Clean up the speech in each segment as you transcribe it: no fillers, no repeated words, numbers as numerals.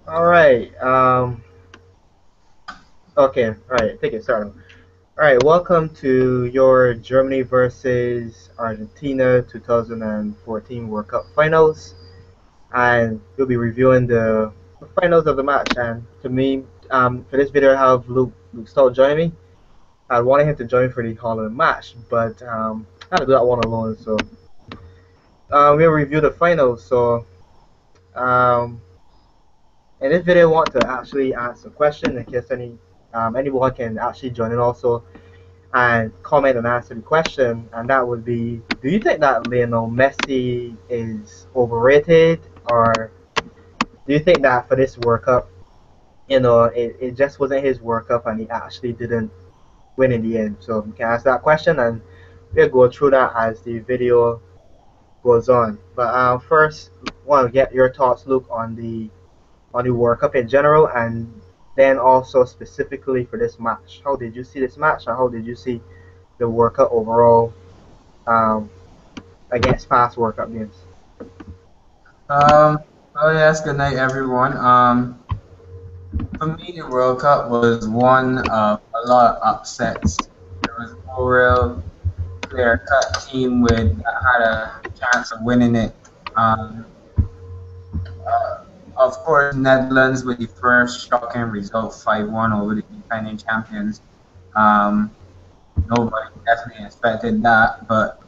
All right. Okay. All right. Take it. Start. All right. Welcome to your Germany versus Argentina 2014 World Cup finals, and we'll be reviewing the finals of the match. And to me, for this video, I have Luke Stoll joining me. I wanted him to join for the Holland match, but I had to do that one alone. So we'll review the finals. So um, in this video, I want to actually answer a question in case anyone can actually join in also and comment and answer the question, and that would be: do you think that Lionel Messi is overrated, or do you think that for this World Cup, it just wasn't his World Cup and he actually didn't win in the end? So you can ask that question, and we'll go through that as the video goes on. But first, I want to get your thoughts, Luke, on the World Cup in general, and then also specifically for this match. How did you see this match, and how did you see the World Cup overall um, against past World Cup games? Um, oh yes, good night everyone. For me, the World Cup was one of a lot of upsets. There was no real clear-cut team that had a chance of winning it. Um, of course, Netherlands with the first shocking result, 5-1 over the defending champions. Um, Nobody definitely expected that, but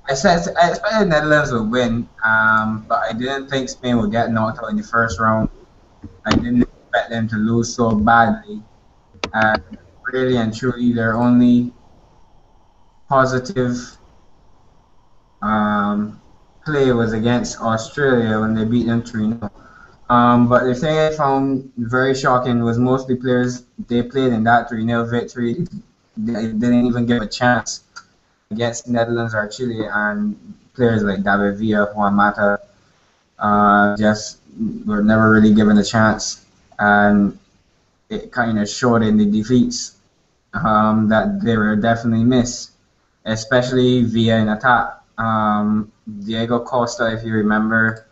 I expected Netherlands would win. But I didn't think Spain would get knocked out in the first round. I didn't expect them to lose so badly. And really and truly, their only positive um, play was against Australia when they beat them 3-0. But the thing I found very shocking was most of the players they played in that 3-0 victory, they didn't even give a chance against Netherlands or Chile, and players like David Villa, Juan Mata, just were never really given a chance. And it kind of showed in the defeats that they were definitely missed, especially via an attack. Diego Costa, if you remember,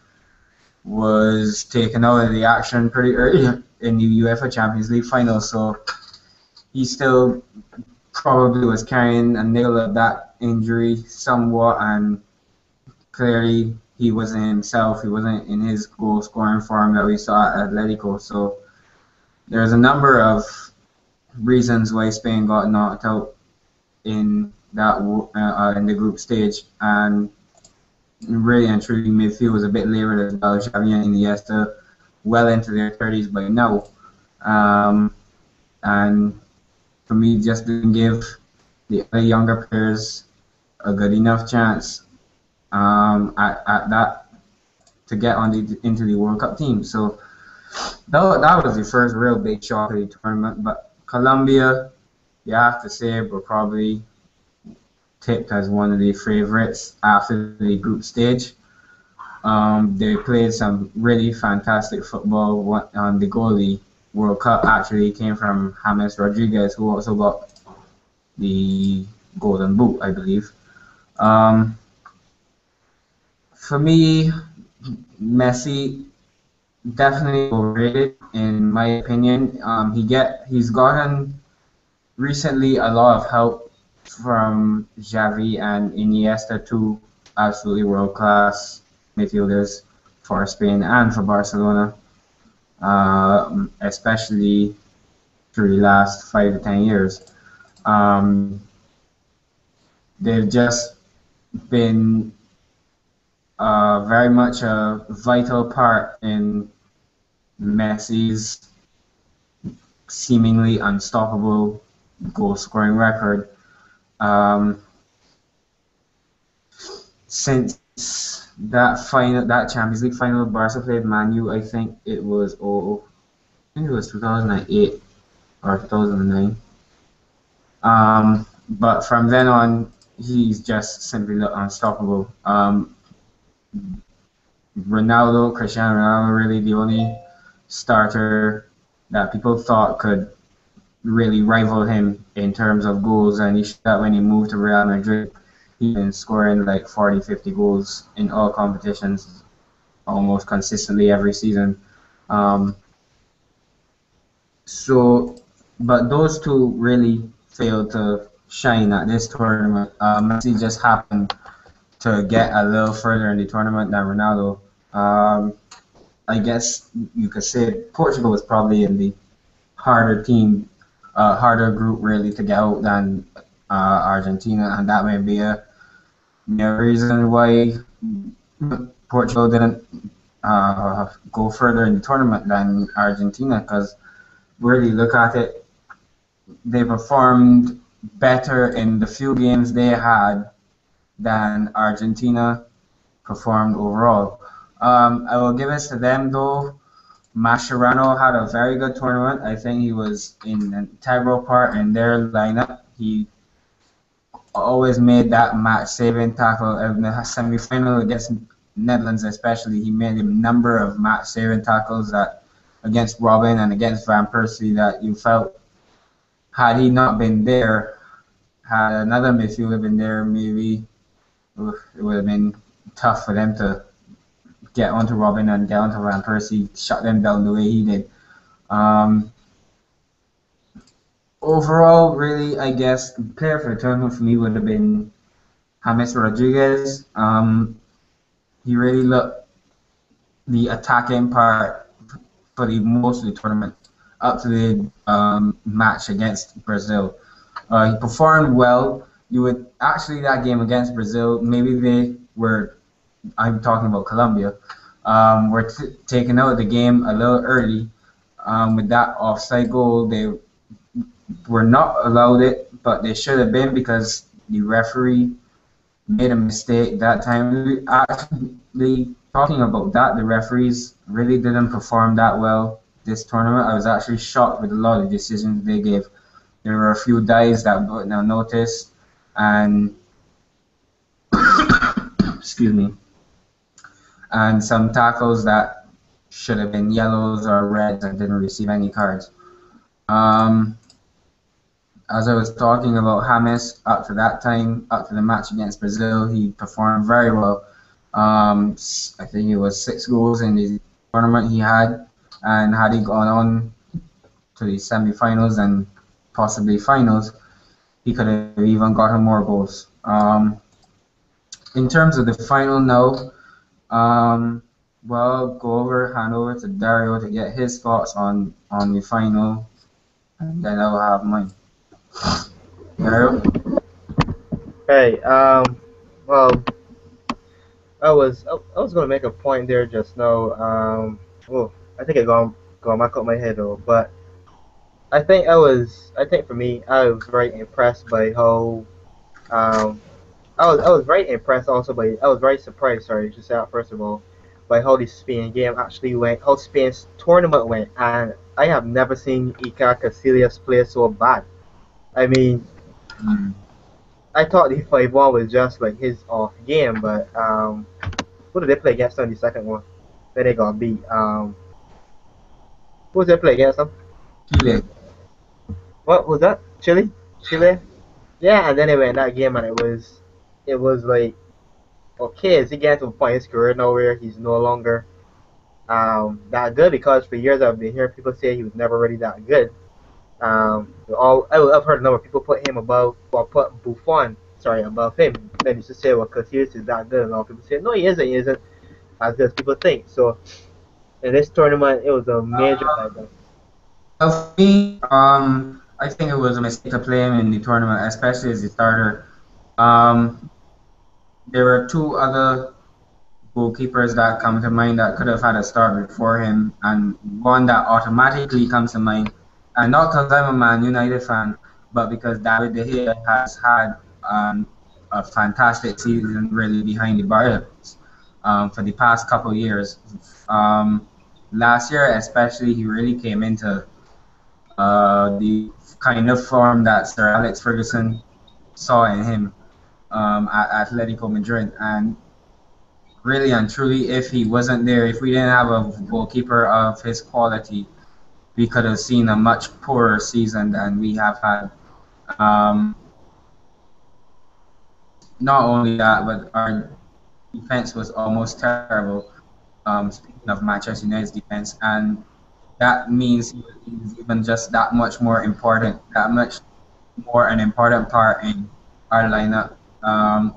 was taken out of the action pretty early in the UEFA Champions League final, so he still probably was carrying a niggle of that injury somewhat, and clearly he wasn't himself. He wasn't in his goal scoring form that we saw at Atletico. So there's a number of reasons why Spain got knocked out in that in the group stage, and really and truly midfield was a bit laboured as well. Xavi and Iniesta well into their 30s by now, and for me, just didn't give the other younger players a good enough chance at that to get on into the World Cup team. So that was the first real big shock of the tournament. But Colombia, you have to say, were probably tipped as one of the favorites after the group stage. They played some really fantastic football. The goalie World Cup actually came from James Rodriguez, who also got the Golden Boot, I believe. Um, for me, Messi definitely overrated in my opinion. He's gotten recently a lot of help from Xavi and Iniesta, two absolutely world class midfielders for Spain and for Barcelona, especially through the last 5 to 10 years. Um, they've just been very much a vital part in Messi's seemingly unstoppable goal scoring record. Um, since that Champions League final Barca played Man U, I think it was 2008 or 2009. But from then on, he's just simply unstoppable. Cristiano Ronaldo, really the only starter that people thought could really rival him in terms of goals, and he showed that when he moved to Real Madrid. He's been scoring like 40, 50 goals in all competitions almost consistently every season. Um, So, but those two really failed to shine at this tournament. Messi just happened to get a little further in the tournament than Ronaldo. Um, I guess you could say Portugal was probably in the harder team, harder group really to get out than Argentina, and that may be a reason why Portugal didn't go further in the tournament than Argentina. Because really look at it, they performed better in the few games they had than Argentina performed overall. I will give it to them though. Mascherano had a very good tournament. I think he was in an integral part in their lineup. He always made that match-saving tackle in the semi-final against Netherlands, especially. He made a number of match-saving tackles that against Robin and against Van Persie that you felt had he not been there, had another midfielder been there, maybe it would have been tough for them to get onto Robin and get onto Van Persie, shut them down the way he did. Um, Overall, really, I guess the player for the tournament for me would have been James Rodriguez. He really looked the attacking part for the most of the tournament up to the match against Brazil. He performed well. You would actually that game against Brazil, maybe they were. I'm talking about Colombia. Were taking out the game a little early with that offside goal. They were not allowed it, but they should have been because the referee made a mistake that time. Actually, talking about that, the referees really didn't perform that well this tournament. I was actually shocked with a lot of decisions they gave. There were a few dives that went unnoticed, and excuse me, and some tackles that should have been yellows or reds and didn't receive any cards. Um, as I was talking about James, up to that time, up to the match against Brazil, he performed very well. I think it was 6 goals in the tournament he had, and had he gone on to the semi-finals and possibly finals, he could have even gotten more goals. In terms of the final now, um, well, hand over to Dario to get his thoughts on the final, and then I'll have mine. Dario? Hey, well, I was gonna make a point there just now. Oh, I think it gone back up my head though. But I think for me, I was very impressed by how I was very impressed also by I was very surprised. Sorry, to say that first of all, by how the Spain game actually went, how Spain's tournament went, and I have never seen Iker Casillas play so bad. I mean, Mm. I thought the 5-1 was just like his off game, but who did they play against on the second one? Then they got beat. Who did they play against them? Chile. What was that? Chile? Chile? Yeah, and then they went that game, and it was like, okay, is he getting to a point in his career now where he's no longer that good? Because for years I've been hearing people say he was never really that good. I've heard a number of people put him above, or put Buffon, sorry, above him. Then used to say, well, Casillas is that good, and all people say, no, he isn't as good as people think. So in this tournament, it was a major letdown. For me, I think it was a mistake to play him in the tournament, especially as a starter. Um, there were two other goalkeepers that come to mind that could have had a start before him, and one that automatically comes to mind, and not because I'm a Man United fan, but because David De Gea has had a fantastic season really behind the bars for the past couple of years. Um, Last year, especially, he really came into the kind of form that Sir Alex Ferguson saw in him at Atletico Madrid, and really and truly, if he wasn't there, if we didn't have a goalkeeper of his quality, we could have seen a much poorer season than we have had. Um, Not only that, but our defense was almost terrible. Speaking of Manchester United's defense, and that means he's even just that much more important, that much more an important part in our lineup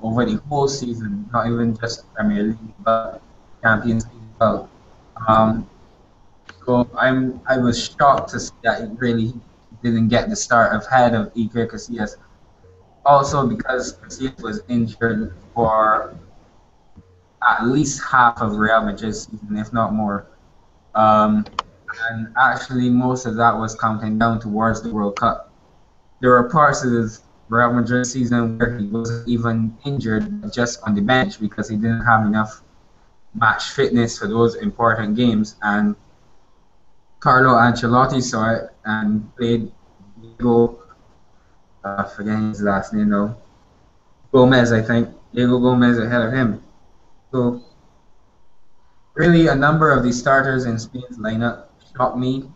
over the whole season, not even just Premier League, but Champions League as well. Um, so I was shocked to see that he really didn't get the start ahead of Iker Casillas. Also because Casillas was injured for at least half of Real Madrid's season, if not more. Um, and actually, most of that was counting down towards the World Cup. There were parts of his Real Madrid season where he wasn't even injured, just on the bench because he didn't have enough match fitness for those important games. And Carlo Ancelotti saw it and played Diego, forgetting his last name though, Gomez, I think, Diego Gomez ahead of him. So really, a number of the starters in Spain's lineup shocked me.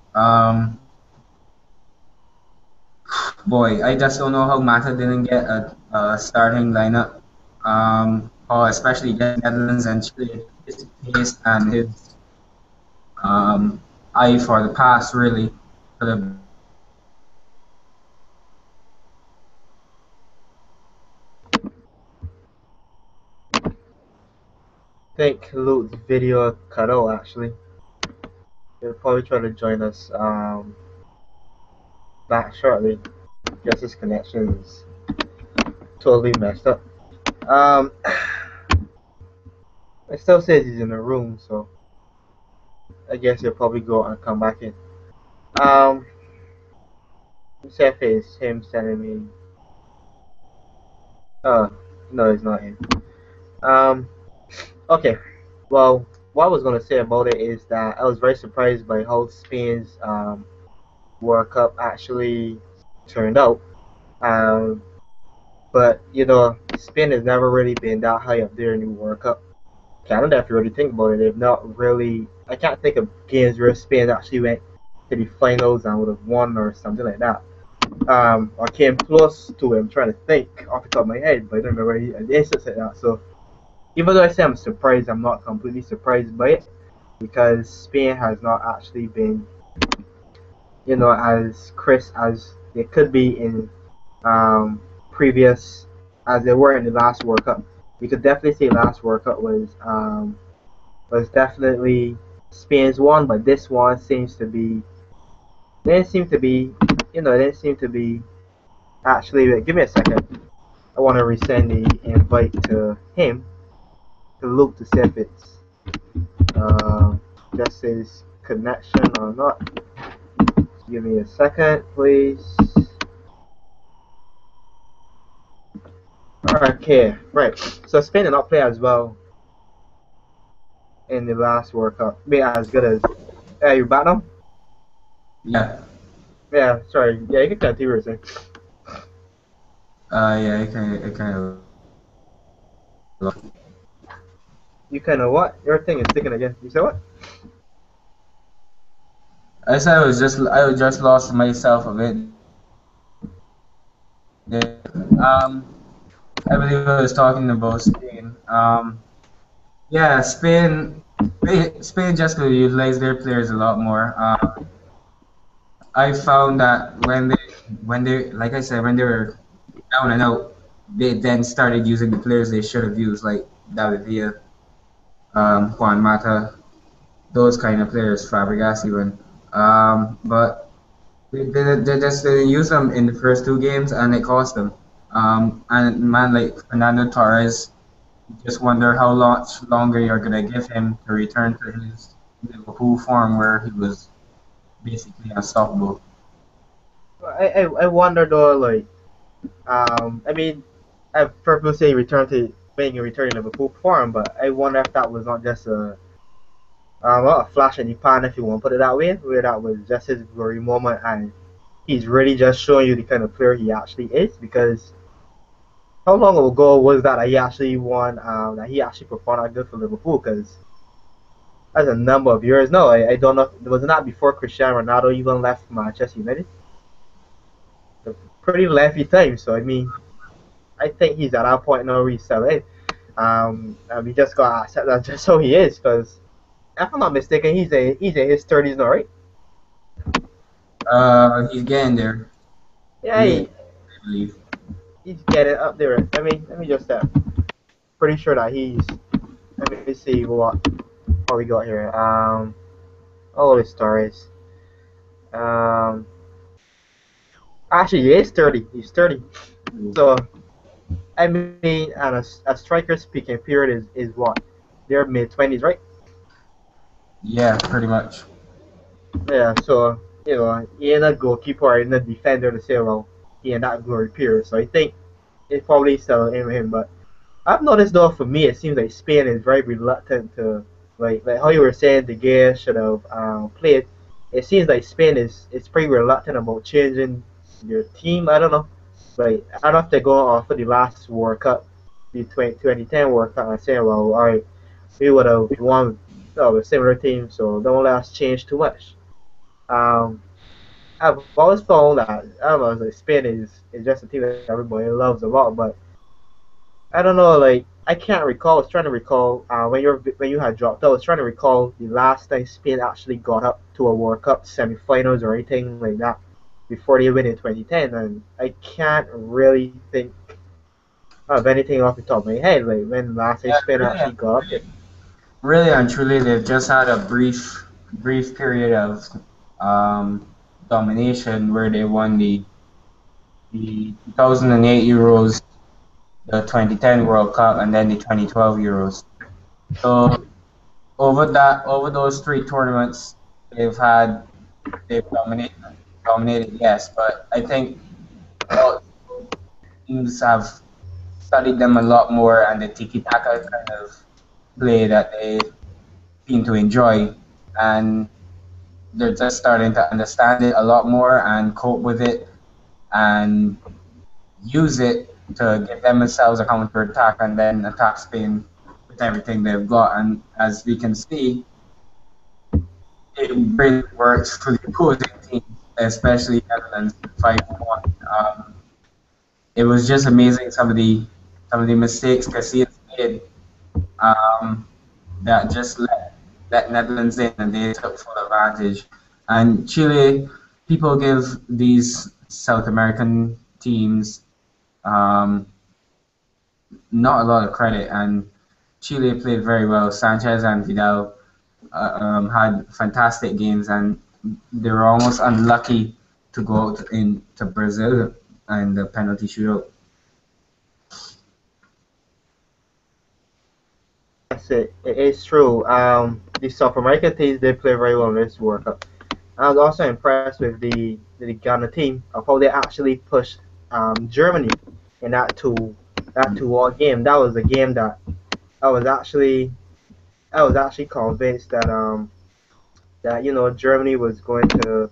Boy, I just don't know how Mata didn't get a starting lineup. Especially against Netherlands and Chile, his pace and his eye for the pass really could have. I think Luke's video cut out actually. He'll probably try to join us back shortly. Guess his connection is totally messed up. Um, it still says he's in the room, so I guess he'll probably go out and come back in. Um, Chef is him sending me. Oh, no, it's not him. Um, okay. Well, what I was gonna say about it is that I was very surprised by how Spain's World Cup actually turned out. Um, but Spain has never really been that high up there in the World Cup. Canada, if you really think about it, they've not really. I can't think of games where Spain actually went to the finals and would have won or something like that. I came close to it. I'm trying to think off the top of my head, but I don't remember any instance like that. So even though I say I'm surprised, I'm not completely surprised by it because Spain has not actually been, as crisp as they could be in previous, as they were in the last World Cup. We could definitely say last World Cup was definitely Spain's one, but this one seems to be didn't seem to be, didn't seem to be actually. Wait, give me a second. I want to resend the invite to him to Luke to see if it's uh, just his connection or not. Give me a second, please. Okay, right. So Spain did not play as well in the last World Cup. Be as good as. Yeah, you back now? Yeah, Yeah, sorry. Yeah, you can continue what you're saying. yeah, it kind of. You kind of what? Your thing is sticking again. You said what? I said I just lost myself a bit. I believe I was talking about Spain. Yeah, Spain just could utilize their players a lot more. I found that when they like I said when they were down and out, they then started using the players they should have used, like David Villa, Juan Mata, those kind of players, Fabregas even. But they just didn't use them in the first two games, and it cost them. And man like Fernando Torres, you just wonder how much longer you're gonna give him to return to his Liverpool form, where he was basically unstoppable. I wonder though, like, I mean, I purposely say return to being a return in Liverpool form, but I wonder if that was not just a flash in the pan, if you want to put it that way, where that was just his glory moment and he's really just showing you the kind of player he actually is. Because how long ago was that he actually won, that he actually performed that good for Liverpool? Because that's a number of years. No, I don't know. It was not before Cristiano Ronaldo even left Manchester United. A pretty lengthy time. So I mean, I think he's at that point now where he's selling. And we just gotta accept that just how he is. Because if I'm not mistaken, he's in his 30s now, right? He's getting there. Yeah, He's getting there, I believe. he's getting up there. Let me just pretty sure that he's. Let me see what we got here. All the stories. Um, actually, he is 30. He's 30. So I mean, and a striker's peaking period is what? They're mid 20s, right? Yeah, pretty much. Yeah. So he ain't a goalkeeper or ain't a defender to say well he ain't that glory period. So I think it probably settled in with him. But I've noticed though, for me, it seems like Spain is very reluctant to like how you were saying the Gea should have played. It seems like Spain is pretty reluctant about changing your team. I don't know. Like I don't know if they're going off of the last World Cup, the 2010 World Cup, and saying, well, all right, we would have won a similar team, so don't let us change too much. Um, I've always found that I don't know, like Spain is just a team that everybody loves a lot, but I don't know. Like I can't recall. I was trying to recall when you had dropped. I was trying to recall the last time Spain actually got up to a World Cup semi-finals or anything like that before they win in 2010, and I can't really think of anything off the top of my head. Like when last time Yeah, Spain really, actually got up there. really and truly, they've just had a brief period of um, domination where they won the 2008 Euros, the 2010 World Cup, and then the 2012 Euros. So over those three tournaments, they've had they've dominated, yes, but I think all teams have studied them a lot more, and the tiki taka kind of play that they seem to enjoy, and they're just starting to understand it a lot more and cope with it and use it to give themselves a counter attack and then attack Spain with everything they've got. And as we can see, it really works for the opposing team, especially Netherlands 5-1. It was just amazing some of the mistakes Casillas made um, that just let Netherlands in and they took full advantage. And Chile, people give these South American teams um, not a lot of credit, and Chile played very well. Sanchez and Vidal had fantastic games, and they were almost unlucky to go out into Brazil and the penalty shootout. Yes, it is true. The South American teams did play very well in this World Cup. I was also impressed with the Ghana team of how they actually pushed Germany in that 2-all game. That was a game that I was actually I was actually convinced that Germany was going to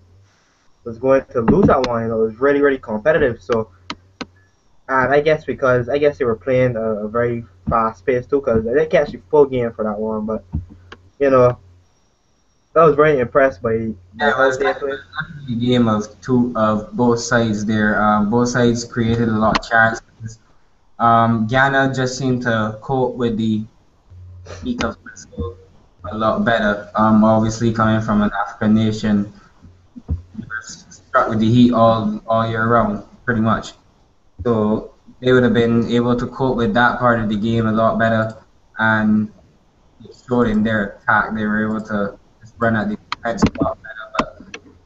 lose that one. It was really really competitive. So and I guess they were playing a very fast pace too because they didn't catch the full game for that one. But you know I was very impressed by Yeah, it how was they played. definitely a game of both sides there. Both sides created a lot of chances. Ghana just seemed to cope with the heat of Brazil a lot better. Obviously coming from an African nation, we were struck with the heat all year round, pretty much. So they would have been able to cope with that part of the game a lot better, and it showed in their attack. They were able to just run at the defense a lot better. But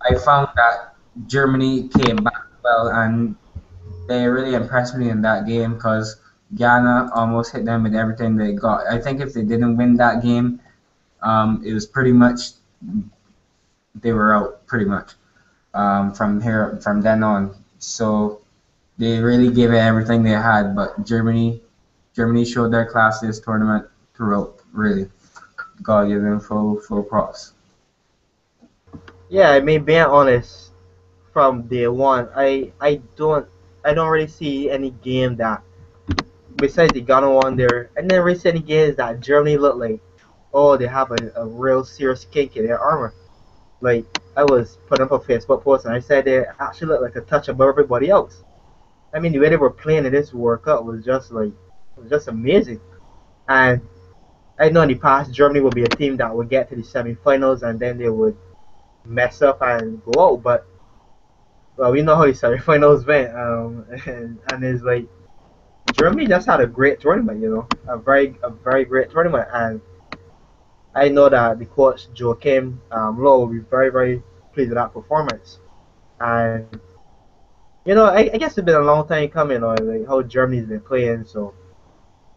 I found that Germany came back well, and they really impressed me in that game because Ghana almost hit them with everything they got. I think if they didn't win that game, it was pretty much they were out pretty much from then on. So they really gave it everything they had, but Germany showed their class this tournament throughout. Really, gotta give them full props. Yeah, I mean being honest, from day one, I don't really see any game that besides the Ghana one there. I never really see any games that Germany look like oh they have a real serious kink in their armor. Like I was putting up a Facebook post and I said they actually look like a touch above everybody else. I mean the way they were playing in this World Cup was just amazing. And I know in the past Germany would be a team that would get to the semifinals and then they would mess up and go out, but well, we know how the semifinals went, and it's like Germany just had a great tournament, a very great tournament, and I know that the coach Joachim Low will be very very pleased with that performance, and I guess it's been a long time coming on like how Germany's been playing, so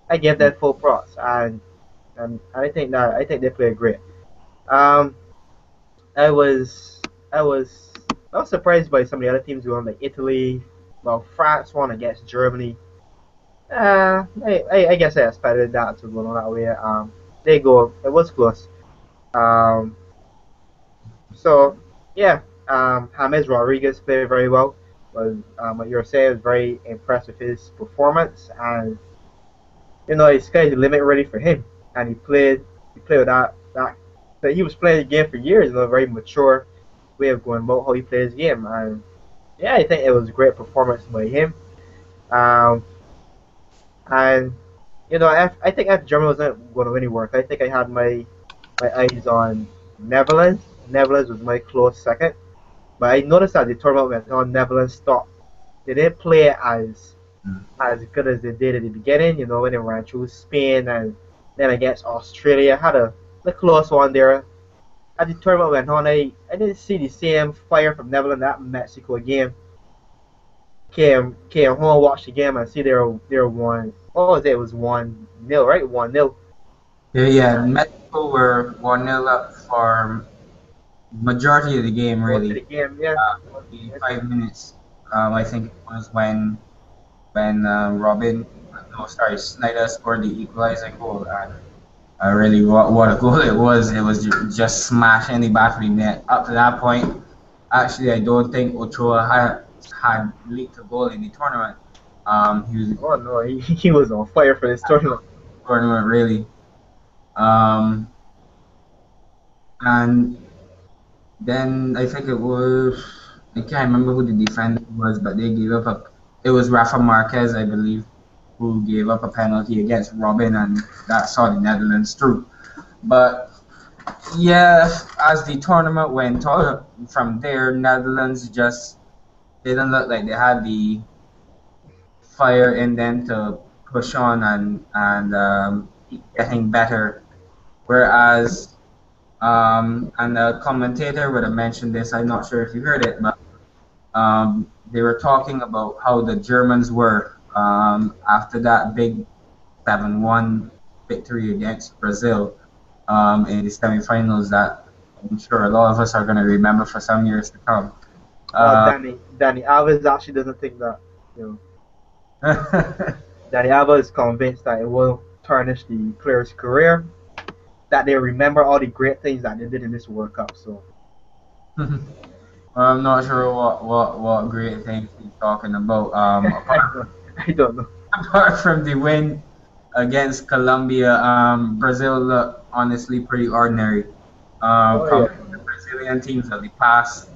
I give that full props, and I think they played great. Um, I was I was I was surprised by some of the other teams going like Italy. Well, France won against Germany. I guess I expected that to go on that way. They go. It was close. Um, so yeah. James Rodriguez played very well. Was what you were saying, was very impressed with his performance, and the sky's the limit ready for him. And he played with that he was playing the game for years. A very mature way of going about how he plays the game, and yeah, I think it was a great performance by him. Um, and I think if Germany wasn't going to win any work, I think I had my eyes on Netherlands. Netherlands was my close second, but I noticed that the tournament went on, Netherlands stopped. They didn't play as good as they did at the beginning. When they ran through Spain and then against Australia, had a close one there. As the tournament went on, I didn't see the same fire from Netherlands that Mexico game. Came home, watched the game, and see they're one. What was it? It was 1-0, right? 1-0 Yeah, yeah. Mexico were 1-0 up for majority of the game, most of really. the game. Yeah. The 5 minutes, I think it was when Robin, no, sorry, Snyder scored the equalizing goal, and really, what a goal it was! It was just smashing the back of the net. Up to that point, actually, I don't think Ochoa had leaked a goal in the tournament. He was Oh no, he was on fire for this tournament. tournament really. Um, and then I think it was, I can't remember who the defender was, but they gave up a. It was Rafa Marquez, I believe, who gave up a penalty against Robin, and that saw the Netherlands through. But yeah, as the tournament went on, from there, Netherlands just didn't look like they had the fire in them to push on and keep getting better. Whereas, and the commentator would have mentioned this. I'm not sure if you heard it, but they were talking about how the Germans were after that big 7-1 victory against Brazil in the semifinals that I'm sure a lot of us are going to remember for some years to come. Well, Uh, Danny Alves actually doesn't think that. You know, Danny Alves is convinced that it will tarnish the player's career. That they remember all the great things that they did in this World Cup. So well, I'm not sure what great things he's talking about. I don't know. Apart from the win against Colombia, Brazil looked honestly pretty ordinary. Oh Compared yeah. to the Brazilian teams of the past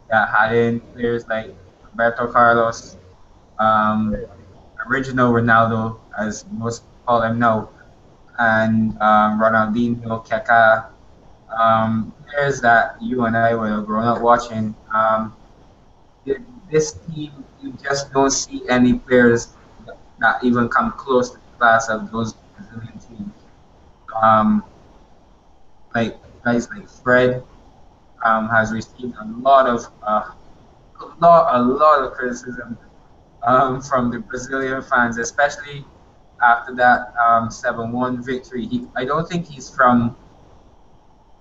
that had in players like Roberto Carlos, um, original Ronaldo, as most call him now, and Ronaldinho, Kaká, players that you and I would have grown up watching. This team, you just don't see any players that even come close to the class of those Brazilian teams. Um, like guys like Fred has received a lot of criticism from the Brazilian fans, especially after that 7-1 victory. I don't think he's from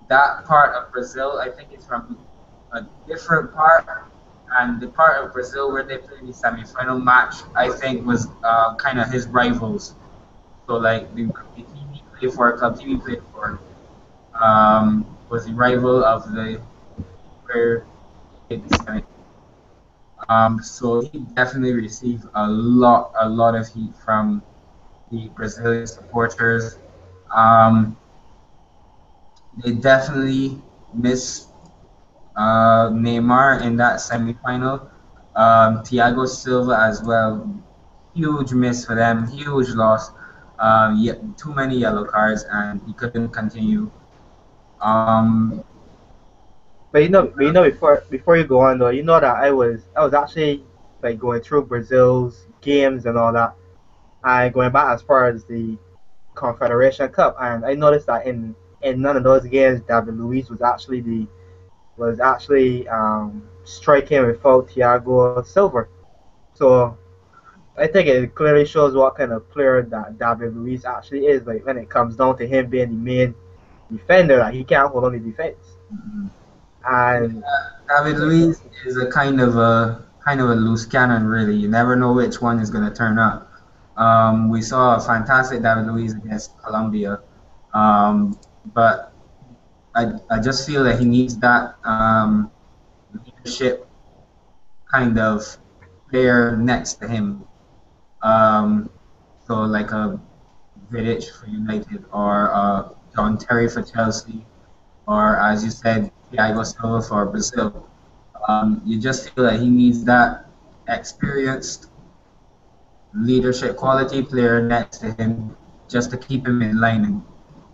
that part of Brazil. I think he's from a different part. And the part of Brazil where they played the semi-final match, I think, was kind of his rivals. So, like, the team he played for, club team he played for, was the rival of the where he played the semi. So he definitely received a lot of heat from the Brazilian supporters. Um, they definitely miss Neymar in that semifinal. Thiago Silva as well. Huge miss for them. Huge loss. Too many yellow cards, and he couldn't continue. Um, before you go on though, you know that I was actually like going through Brazil's games and all that, and going back as far as the Confederation Cup, and I noticed that in none of those games, David Luiz was actually striking without Thiago Silva. So I think it clearly shows what kind of player that David Luiz actually is. Like when it comes down to him being the main defender, that he can't hold on the defense. Mhm. And David like, Luiz is a kind of a loose cannon, really. You never know which one is going to turn up. We saw a fantastic David Luiz against Colombia, but I just feel that he needs that leadership kind of player next to him. Um, so like a Vidic for United or John Terry for Chelsea, or as you said, Thiago Silva for Brazil. You just feel that he needs that experienced leadership quality player next to him just to keep him in line and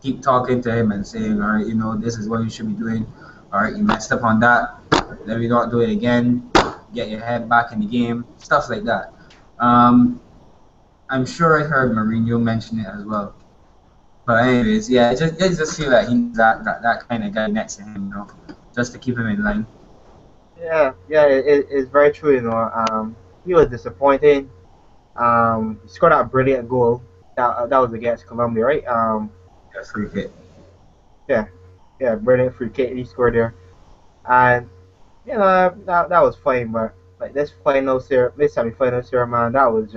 keep talking to him and saying, all right, this is what you should be doing. All right, you messed up on that. Let me not do it again. Get your head back in the game. Stuff like that. Um, I'm sure I heard Mourinho mention it as well. But anyways, yeah, I just feel like he needs that kind of guy next to him, just to keep him in line. yeah, yeah, it's very true. He was disappointing. He scored that brilliant goal. That was against Colombia, right? Yeah, free hit. Yeah, yeah, brilliant free kick he scored there, and that was fine. But like this semi-final series, man, that was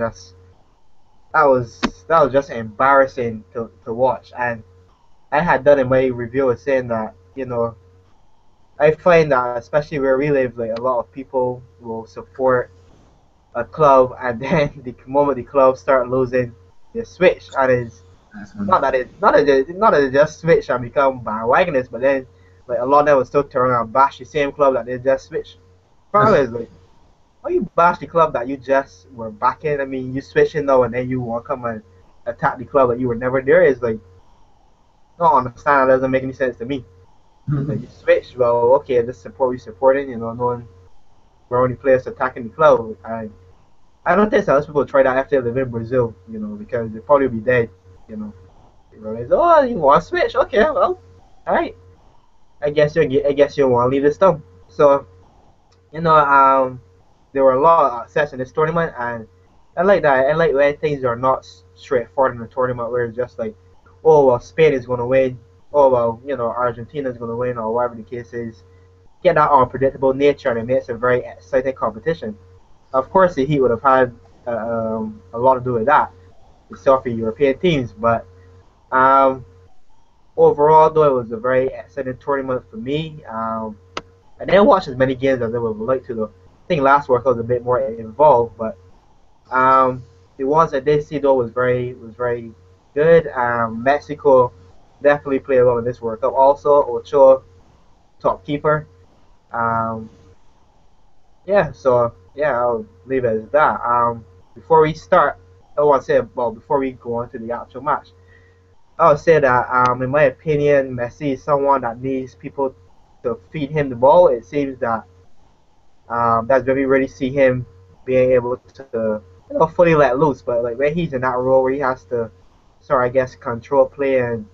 that was just embarrassing to watch. And I had done in my review was saying that I find that especially where we live, like a lot of people will support a club, and then the moment the club start losing, they switch, and it's That's one. not that they just switch and become bandwagoners, but then like a lot of them will still turn around and bash the same club that they just switched. Problem is like, how you bash the club that you just were backing? I mean, you switching now and then you want to come and attack the club that you were never there. Is like, I don't understand. That doesn't make any sense to me. Like you switch, well, okay, this support we supporting, knowing we're only players attacking the club. I don't think some people try that after they live in Brazil, because they probably be dead, you know. They realize, oh, you want to switch? Okay, well, all right. I guess you want to leave this stuff. So, you know, um, there were a lot of sets in this tournament, and I like that. I like when things are not straightforward in the tournament, where it's just like, oh well, Spain is going to win. Oh well, Argentina is going to win, or whatever the case is. Get that unpredictable nature, and it makes a very exciting competition. Of course, the Heat would have had a lot to do with that, the Sophie European teams. But um, overall, though, it was a very exciting tournament for me. I didn't watch as many games as I would like to, though. I think last World Cup was a bit more involved, but um, the ones I did see though was very good. Mexico definitely played well in this World Cup. Also, Ochoa, top keeper. Um, yeah, so yeah, I'll leave it as that. Before we start, I want to say, well, before we go on to the actual match, I would say that, in my opinion, Messi is someone that needs people to feed him the ball. It seems that that's where we really see him being able to, fully let loose. But like when he's in that role where he has to, sorry, I guess, control play and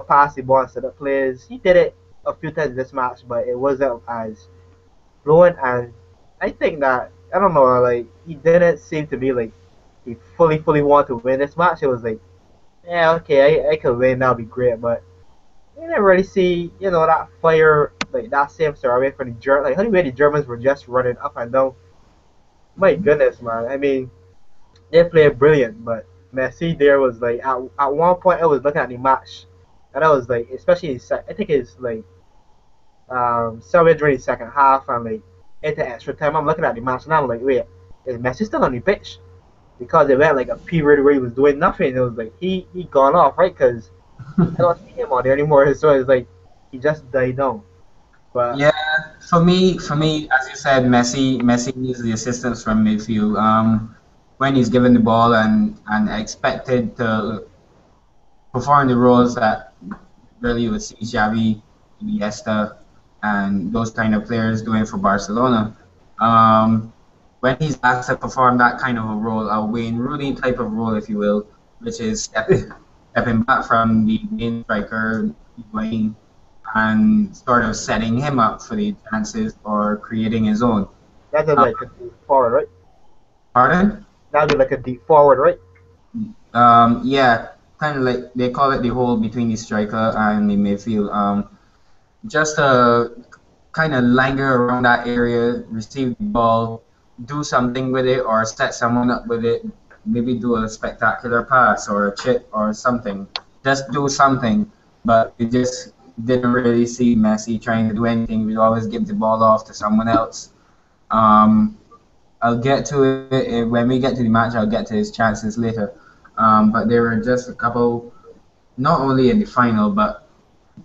pass the ball instead of players, he did it a few times in this match, but it wasn't as fluent. And I think that I don't know, like he didn't seem to be like he fully wanted to win this match. It was like, yeah, okay, I could win, that'll be great, but you didn't really see, that fire, like that same sort away from the Germans. Like, how many the Germans were just running up and down. My goodness, man. I mean, they played brilliant, but Messi there was like, at one point, I was looking at the match, and I was like, especially I think it's like somewhere during the second half and like into extra time. I'm looking at the match, and I'm like, wait, is Messi still on the pitch? Because it went like a period where he was doing nothing. It was like he gone off, right? Because I don't see him on there anymore. So it's like he just died down. But Yeah, for me, as you said, Messi needs the assistance from midfield. When he's given the ball and expected to perform the roles that really would see Xavi, Iniesta. and those kind of players doing for Barcelona. Um, when he's asked to perform that kind of a role, a Wayne Rooney type of role, if you will, which is stepping back from the main striker, Wayne, and sort of setting him up for the chances or creating his own. That's a, Uh, like a deep forward, right? Pardon? That'd be like a deep forward, right? Yeah, kind of like they call it the hole between the striker and the midfield. Just to kind of linger around that area, receive the ball, do something with it, or set someone up with it. Maybe do a spectacular pass or a chip or something. Just do something. But we just didn't really see Messi trying to do anything. We'd always give the ball off to someone else. Um, I'll get to it when we get to the match. I'll get to his chances later. But there were just a couple, not only in the final, but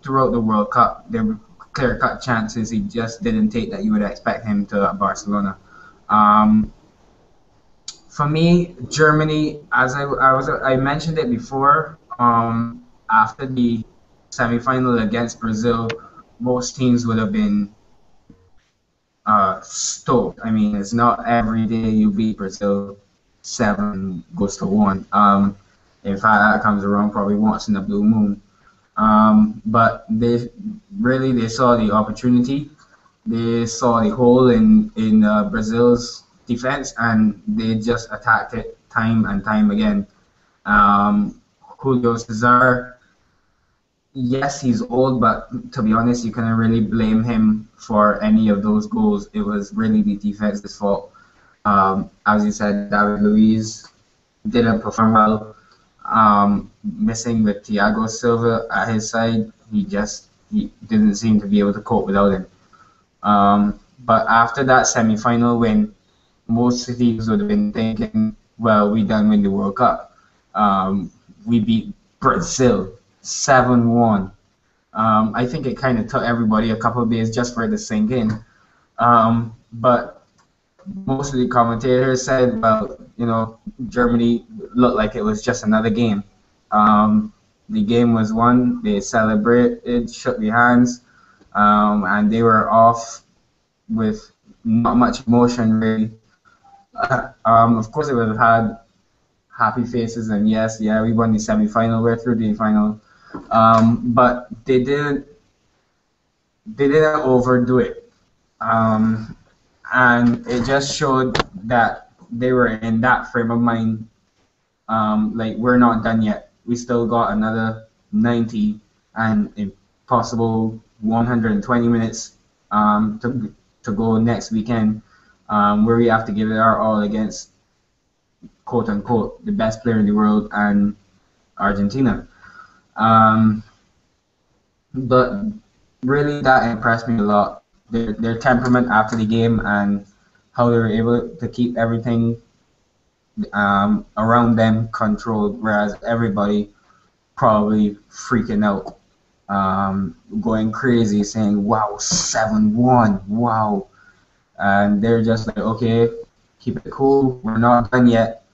throughout the World Cup, there were clear-cut chances he just didn't take that you would expect him to at Barcelona. Um, for me, Germany, as I mentioned it before, after the semifinal against Brazil, most teams would have been stoked. I mean, it's not every day you beat Brazil 7 goes to 1. In fact, that comes around probably once in a blue moon. But they saw the opportunity. They saw the hole in Brazil's defense, and they just attacked it time and time again. Julio Cesar, yes, he's old, but to be honest, you couldn't really blame him for any of those goals. It was really the defense's fault. As you said, David Luiz didn't perform well. Missing with Thiago Silva at his side, he didn't seem to be able to cope without him. But after that semi-final win, most teams would have been thinking, well, we done win the World Cup. We beat Brazil 7-1. I think it kind of took everybody a couple of days just for it to sink in. But most of the commentators said, well, Germany looked like it was just another game. The game was won. They celebrated, shook their hands, and they were off with not much emotion really. Of course, they would have had happy faces and yes, yeah, we won the semi-final. We're through the final, but they didn't overdo it. Um, and it just showed that they were in that frame of mind. Like we're not done yet. We still got another 90 and a possible 120 minutes to go next weekend, where we have to give it our all against quote unquote the best player in the world and Argentina. Um, but really, that impressed me a lot. Their temperament after the game and how they were able to keep everything around them controlled, whereas everybody probably freaking out, going crazy, saying, "Wow, 7-1, wow!" And they're just like, "Okay, keep it cool. We're not done yet.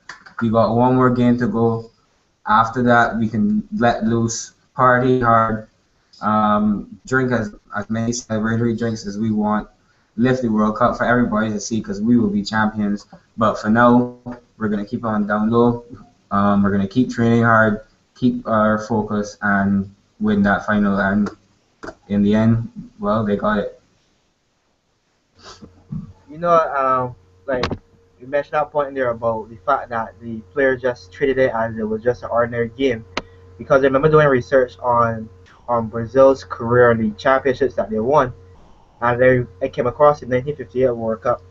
We got one more game to go. After that, we can let loose, party hard, drink as many celebratory drinks as we want, lift the World Cup for everybody to see because we will be champions. But for now, we're gonna keep on down low. We're gonna keep training hard, keep our focus, and win that final." And in the end, well, they got it. You know, like you mentioned that point there about the fact that the players just treated it as it was just an ordinary game. Because I remember doing research on Brazil's career league championships that they won, and I came across the 1958 World Cup,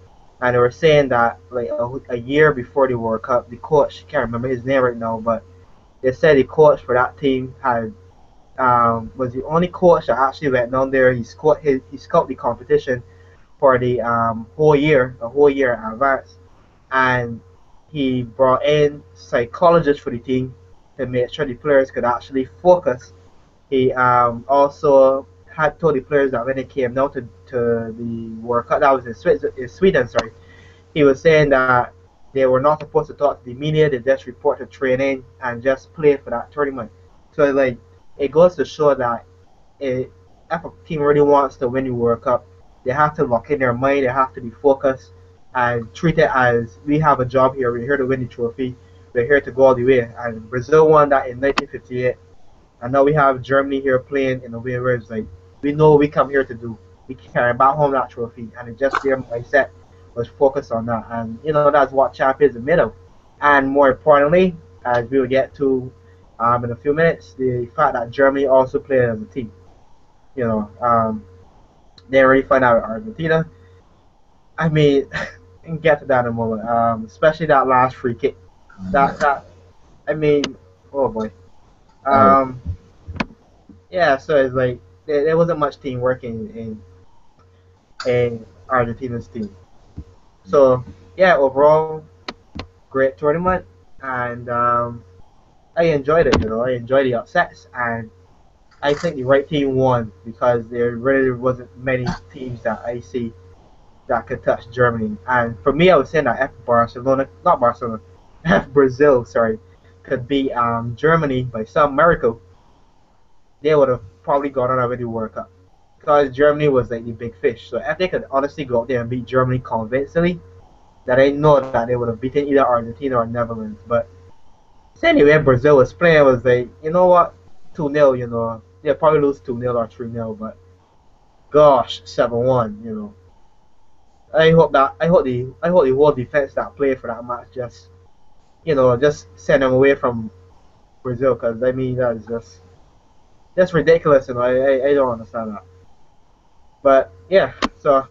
and they were saying that like a year before the World Cup, the coach, can't remember his name right now, but they said the coach for that team had was the only coach that actually went down there. He scouted the competition for the whole year in advance, and he brought in psychologists for the team to make sure the players could actually focus. He also had told the players that when they came down to the World Cup, that was in Sweden, sorry, he was saying that they were not supposed to talk to the media, they just report to training and just play for that tournament. So like it goes to show that it if a team really wants to win the World Cup, they have to lock in their mind. They have to be focused and treat it as we have a job here. We're here to win the trophy. We're here to go all the way. And Brazil won that in 1958. And now we have Germany here playing in a way where it's like we know what we come here to do. We carry back home that trophy, and it just their mindset was focused on that. And that's what champions are made of. And more importantly, as we will get to in a few minutes, the fact that Germany also played as a team. You know, they already find out Argentina. I mean, and get to that in a moment. Especially that last free kick. That I mean, oh boy. Oh, Um, yeah, so it's like there wasn't much teamwork in Argentina's team. So yeah, overall, great tournament, and I enjoyed it. I enjoyed the upsets, and I think the right team won because there really wasn't many teams that I see that could touch Germany. And for me, I would say that if Barcelona, not Barcelona, if Brazil, sorry, could beat Germany by some miracle, they would have probably gone on already World Cup. Because Germany was like the big fish. So if they could honestly go out there and beat Germany convincingly, that I know that they would have beaten either Argentina or Netherlands. But so anyway, Brazil was playing was like, you know what, 2-0, they'll probably lose 2-0 or 3-0, but gosh, 7-1, I hope the whole defense that played for that match just send them away from Brazil because I mean that's just ridiculous. I don't understand that. But yeah, so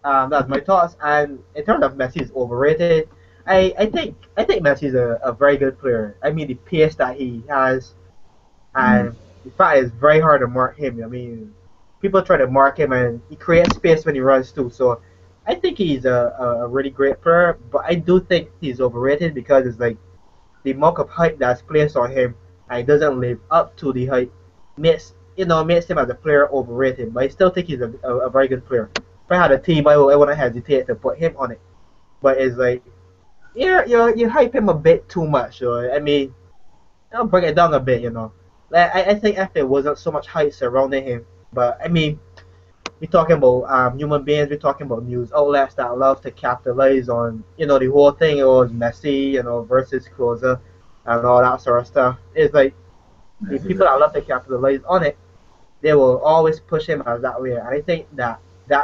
that's my thoughts. And in terms of Messi is overrated, I think Messi is a very good player. I mean the pace that he has, mm, and the fact it's very hard to mark him. I mean, people try to mark him, and he creates space when he runs too. So I think he's a really great player, but I do think he's overrated because it's like the amount of hype that's placed on him, and he doesn't live up to the hype makes him as a player overrated. But I still think he's a very good player. If I had a team, I wouldn't hesitate to put him on it. But it's like you hype him a bit too much. So I mean, I'll bring it down a bit. Like I think if there wasn't so much hype surrounding him, but I mean, we're talking about human beings. We're talking about news outlets that love to capitalize on the whole thing. It was Messi, versus Closer, and all that sort of stuff. It's like the that's people exactly. that love to capitalize on it, they will always push him as that way. And I think that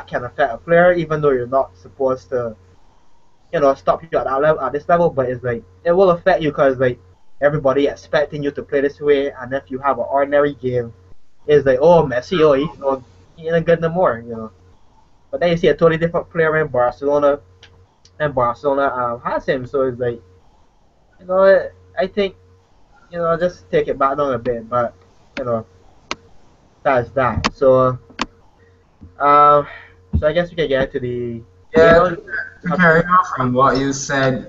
can affect a player, even though you're not supposed to stop you at that level, at this level. But it's like it will affect you because like everybody expecting you to play this way, and if you have an ordinary game, it's like, oh, Messi, oh, he ain't good no more. But then you see a totally different player in Barcelona, and Barcelona has him. So it's like, I think just take it back down a bit, but you know that's that. Um, so I guess we can get into the game Yeah, now. to Have carry some. on from what you said,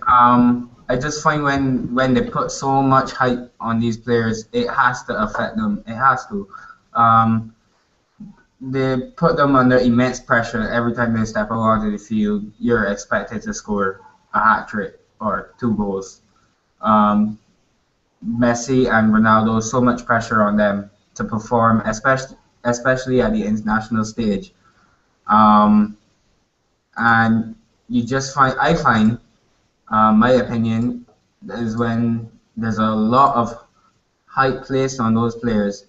I just find when they put so much hype on these players, it has to affect them. It has to. Um, they put them under immense pressure every time they step out onto the field. You're expected to score a hat trick or two goals. Um, Messi and Ronaldo, so much pressure on them to perform, especially at the international stage. Um, and I find, my opinion is when there's a lot of hype placed on those players,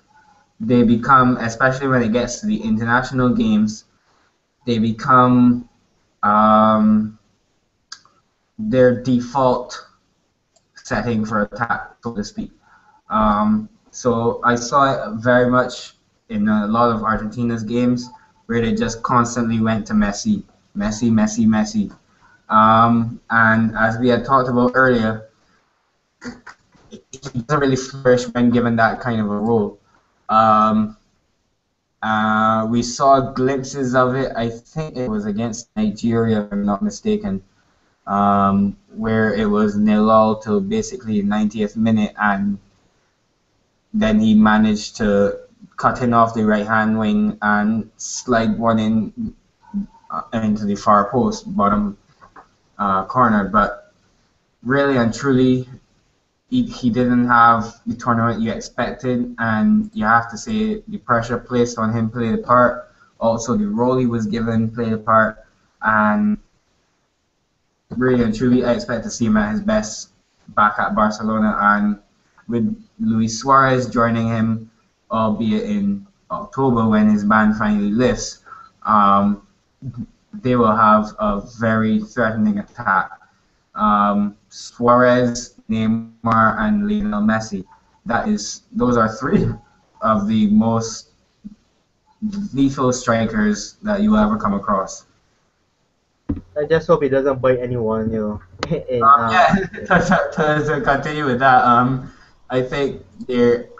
they become, especially when it gets to the international games, they become um, their default setting for attack, so to speak. So I saw it very much in a lot of Argentina's games where they just constantly went to Messi, Messi, Messi, Messi. And as we had talked about earlier, he doesn't really flourish when given that kind of a role. Um, we saw glimpses of it. I think it was against Nigeria, if I'm not mistaken, where it was 0-0 till basically 90th minute, and then he managed to cut in off the right hand wing and slide one in into the far post, bottom corner. But really and truly, he didn't have the tournament you expected, and you have to say the pressure placed on him played a part. Also, the role he was given played a part, and really and truly, I expect to see him at his best back at Barcelona, and with Luis Suarez joining him, albeit in October when his ban finally lifts, um, they will have a very threatening attack. Suarez, Neymar, and Lionel Messi. Those are three of the most lethal strikers that you will ever come across. I just hope he doesn't bite anyone, in Yeah, to continue with that, I think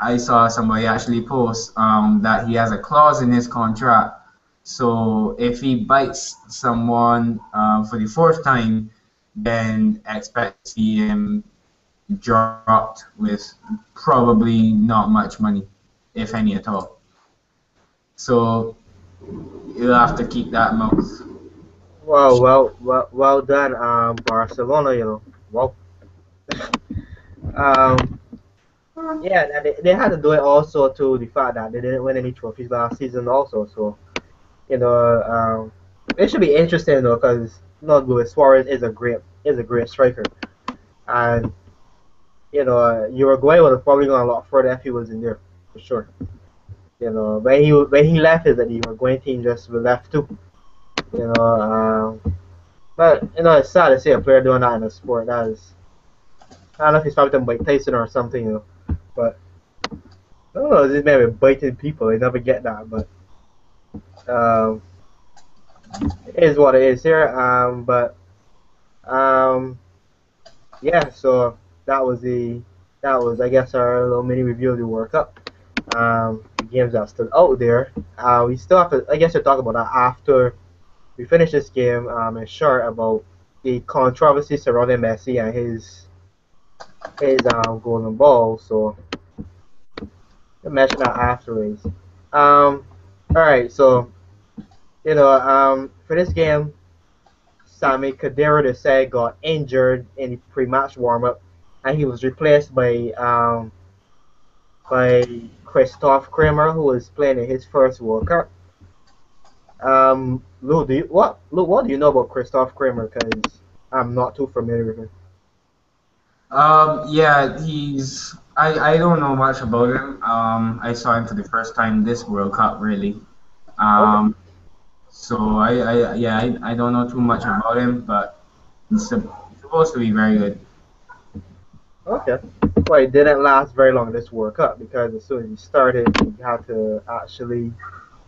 I saw somebody actually post that he has a clause in his contract. So if he bites someone for the fourth time, then expect to see him dropped with probably not much money, if any at all. So you'll have to keep that mouth. well done, Barcelona. Well, um, yeah, and they had to do it also to the fact that they didn't win any trophies last season, also. So it should be interesting though, because Luis Suarez is a great striker, and Uruguay would have probably gone a lot further if he was in there, for sure. When he left, is that the Uruguayan team just left too. You know, but it's sad to see a player doing that in a sport. That is, I don't know if he's fighting Mike Tyson or something, but I don't know. This man biting people. They never get that, but um, it is what it is here. Um, yeah. So that was I guess our little mini review of the World Cup. The games that are still out there. We still have to, I guess, to talk about that after we finish this game. And short about the controversy surrounding Messi and his golden ball. So we'll mention that afterwards. All right. So for this game, Sami Khedira they said got injured in the pre-match warm-up, and he was replaced by Christoph Kramer, who was playing in his first World Cup. Lou, what do you know about Christoph Kramer? Because I'm not too familiar with him. Yeah, I don't know much about him. I saw him for the first time this World Cup, really. Okay, Um, so I don't know too much about him, but he's supposed to be very good. okay. Well, it didn't last very long this World Cup because as soon as he started, he had to actually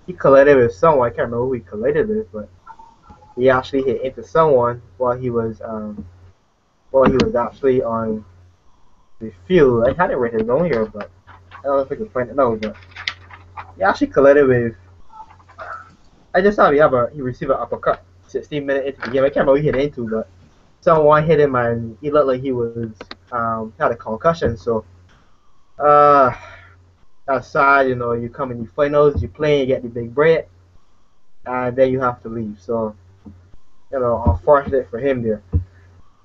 he collided with someone. I can't remember who he collided with, but he actually hit into someone while he was actually on the field. I had it written down here, but I don't know if I can find it now. But he actually collided with. I just saw he received an uppercut 16 minutes into the game. I can't remember who he hit into, but someone hit him and he looked like he was had a concussion. So uh, that's sad. You come in the finals, you play, you get the big break, and then you have to leave. So unfortunate for him there.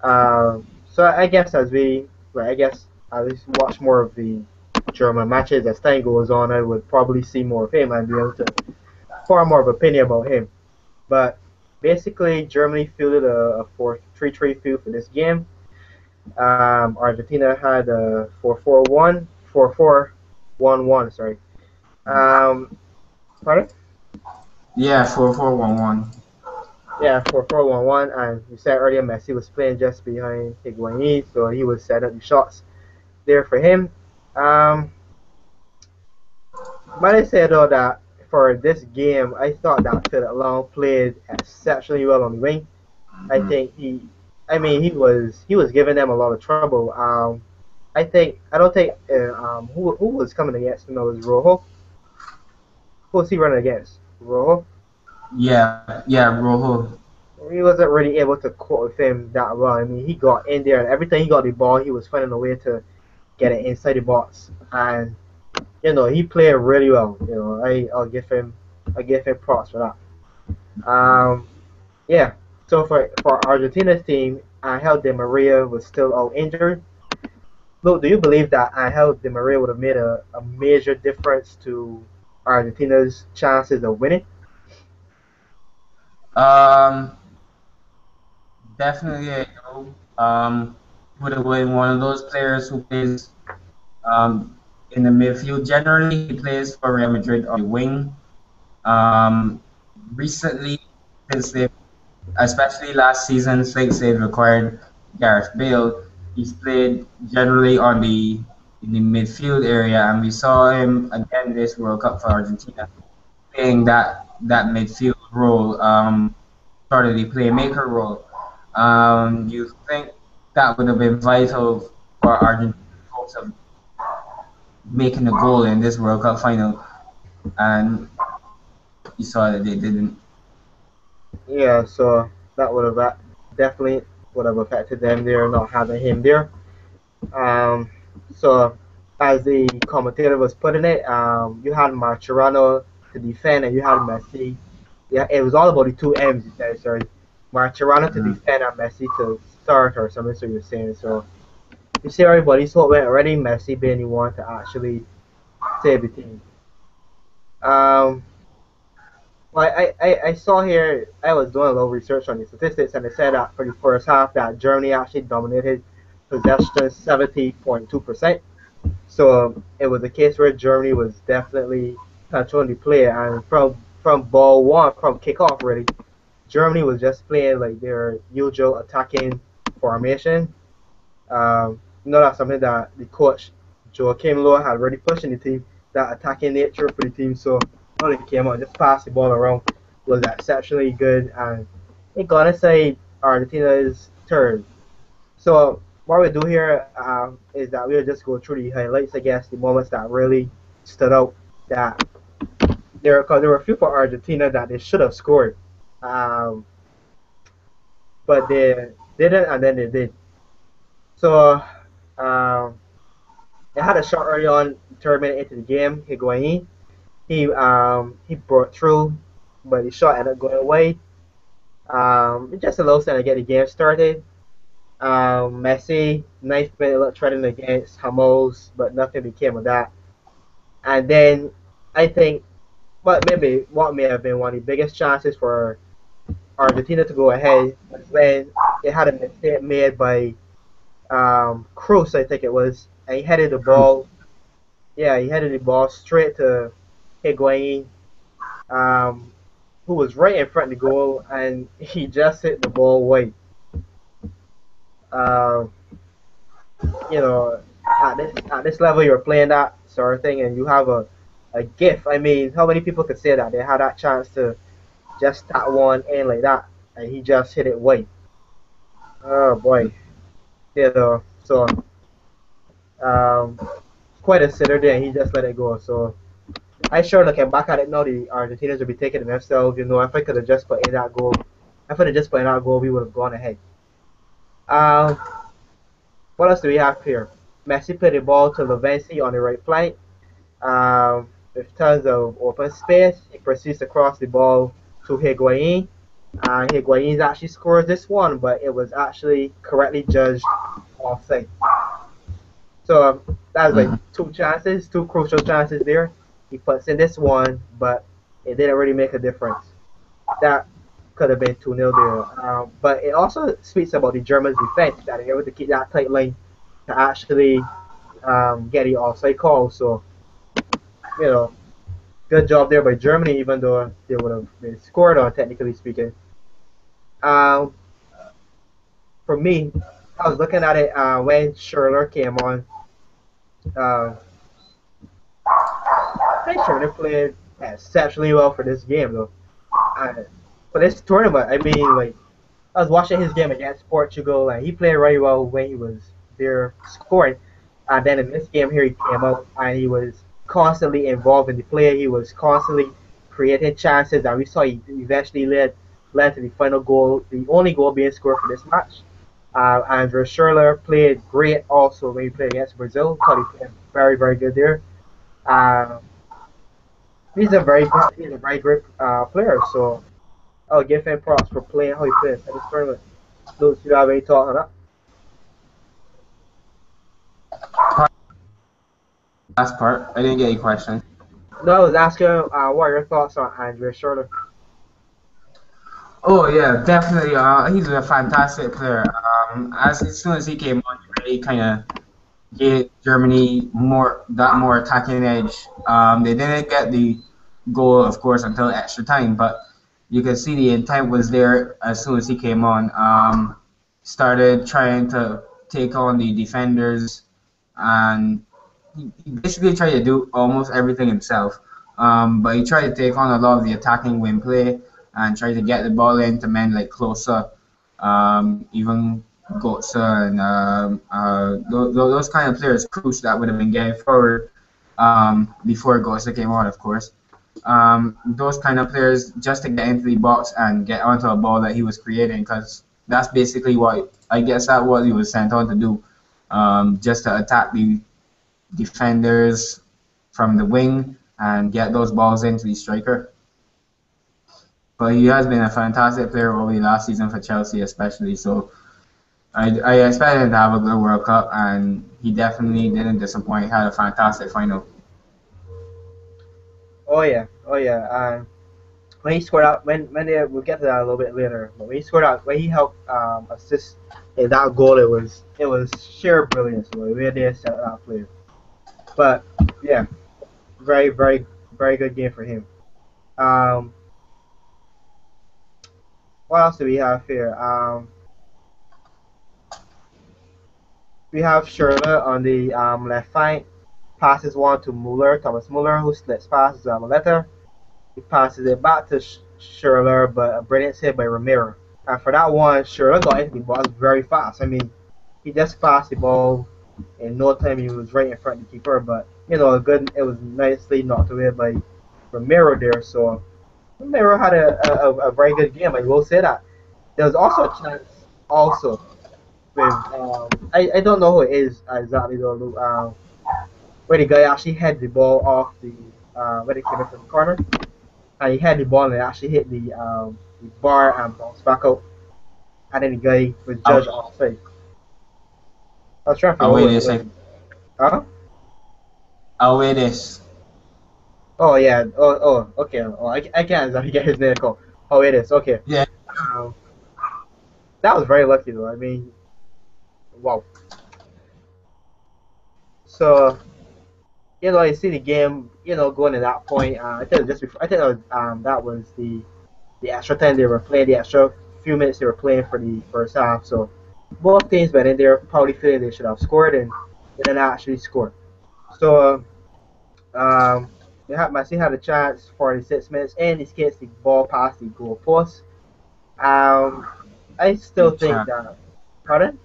So I guess I guess at least watch more of the German matches as time goes on, I would probably see more of him and be able to far more of opinion about him. But basically, Germany fielded a 4-3-3 field for this game. Argentina had a 4-4-1, 4-4-1-1. Sorry. Um, Pardon? Yeah, 4-4-1-1. Yeah, 4-4-1-1. And you said earlier Messi was playing just behind Higuain, so he was set up the shots there for him. Um, but I said though that for this game, I thought that Philip Long played exceptionally well on the wing. I Mhm. think he was giving them a lot of trouble. I don't think who was coming against him. It was Rojo. Who was he running against? Rojo. Yeah, Rojo. He wasn't really able to cope with him that well. I mean, he got in there and every time he got the ball, he was finding a way to get it inside the box, and he played really well. I'll give him props for that. Yeah. So for Argentina's team, Angel Di Maria was still out injured. Look, do you believe that Angel Di Maria would have made a major difference to Argentina's chances of winning? Um, Definitely a no. Would have been one of those players who plays in the midfield. Generally, he plays for Real Madrid on the wing. Um, Recently, since they, especially last season, since they've acquired Gareth Bale, he's played generally on the in the midfield area, and we saw him again this World Cup for Argentina playing that midfield role, sort of the playmaker role. You think that would have been vital for Argentina's hopes of making a goal in this World Cup final, and you saw that they didn't. Yeah, so that would have definitely would have affected them there not having him there. Um, so as the commentator was putting it, you had Marcherano to defend and you had Messi. Yeah, it was all about the two M's. You said sorry, Marcherano to Mhm. defend and Messi to start or something. So you're saying so. You see everybody's hope went already. Messi being the one to actually save the team. Um, well, I saw here, I was doing a little research on the statistics, and it said that for the first half that Germany actually dominated possession 70.2%. So it was a case where Germany was definitely controlling the play, and from ball one, from kickoff really, Germany was just playing like their usual attacking formation. That's something that the coach Joachim Low had already pushed in the team, that attacking nature for the team. So when it came out, just pass the ball around was exceptionally good, and I gotta say Argentina's turn. So what we do here is that we'll just go through the highlights, I guess, the moments that really stood out. That because there were a few for Argentina that they should have scored, um, but they didn't, and then they did. So um, they had a shot early on, 3 minutes into the game. Higuain, he broke through, but his shot ended up going away. It just allows them to get the game started. Messi, 9th minute, looked threatening against Hamos, but nothing became of that. And then I think what may have been one of the biggest chances for Argentina to go ahead was when they had a mistake made by Cruz, I think it was, and he headed the True. ball. Yeah, he headed the ball straight to Higuain, um, who was right in front of the goal, and he just hit the ball wide. Um, you know, at this level, you're playing that sort of thing, and you have a gift. I mean, how many people could say that they had that chance to just that one in like that, and he just hit it wide. Oh boy, so um, quite a sitter there, and he just let it go. So I sure looking back at it now, the Argentinians would be taking it themselves. If I could have just put in that goal, if I could have just put in that goal, we would have gone ahead. Um, what else do we have here? Messi played the ball to Lavency on the right flank. With tons of open space, he proceeds to cross the ball to Higuain. Higuain actually scores this one, but it was actually correctly judged offside. So that was like Mhm. two chances, two crucial chances there. He puts in this one, but it didn't really make a difference. That could have been 2-0 there. But it also speaks about the Germans' defense that they're able to keep that tight line to actually get the offside call. So, you know, good job there by Germany, even though they would have been scored on, technically speaking. Um, for me, I was looking at it when Schürrle came on. Uh, I think Schürrle played exceptionally well for this game, though. Uh, for this tournament, I mean, like, I was watching his game against Portugal, and he played very well when he was there scoring. And then in this game here, he came out and he was constantly involved in the play. He was constantly creating chances, and we saw he eventually led to the final goal, the only goal being scored for this match. Andrew Schürrle played great also when he played against Brazil. Thought he played very, very good there. Uh, he's a very great player, so I'll give him props for playing how he played in this tournament. Those you have any thoughts on that? last part. I didn't get your question. No, I was asking, what are your thoughts on Andre Schurrle? Oh yeah, definitely. He's a fantastic player. As soon as he came on, he really kind of gave Germany more attacking edge. They didn't get the goal, of course, until extra time, but you could see the intent was there as soon as he came on. Started trying to take on the defenders, and he basically tried to do almost everything himself. But he tried to take on a lot of the attacking wing play and tried to get the ball into men like Closer, even Gotza, and those kind of players, Cruz, that would have been getting forward before Gotza came on, of course. Those kind of players just to get into the box and get onto a ball that he was creating, because that's basically what I guess that what he was sent on to do, just to attack the defenders from the wing and get those balls into the striker. But he has been a fantastic player over the last season for Chelsea, especially. So I expected him to have a good World Cup, and he definitely didn't disappoint. He had a fantastic final. Oh yeah. When he scored out, when they, we'll get to that a little bit later. But when he scored out, when he helped assist in that goal, it was sheer brilliance. The way they set that play. But yeah, very very good game for him. Um, what else do we have here? We have Schürrle on the left flank. Passes one to Muller, Thomas Muller, who slips past Zabaleta. He passes it back to Schürrle, but a brilliant save by Romero. And for that one, Schürrle got into the box very fast. I mean, he just passed the ball in no time. He was right in front of the keeper, but it was nicely knocked away by Romero there. So Romero had a very good game. I will say that. There was also a chance also with I don't know who it is exactly though. Where the guy actually had the ball off the where they came in from the corner, and he had the ball and it actually hit the bar and bounced back out, and then the guy was I'll, judged offside. I was trying to figure I'll out wait who it this. was. Huh? I'll wait this. Oh yeah. Okay. Oh, I can't exactly get his name called. Oh, it is. Okay. Yeah. Um, that was very lucky though. I mean, wow. So I see the game, going to that point. I think it was just before. I think that was the extra time they were playing, the extra few minutes they were playing for the first half. So both teams went in there probably feeling they should have scored and they didn't actually score. So Messi had a chance for the 6 minutes and he skates the ball past the goal post. Um, I still Big think chance. that. Pardon?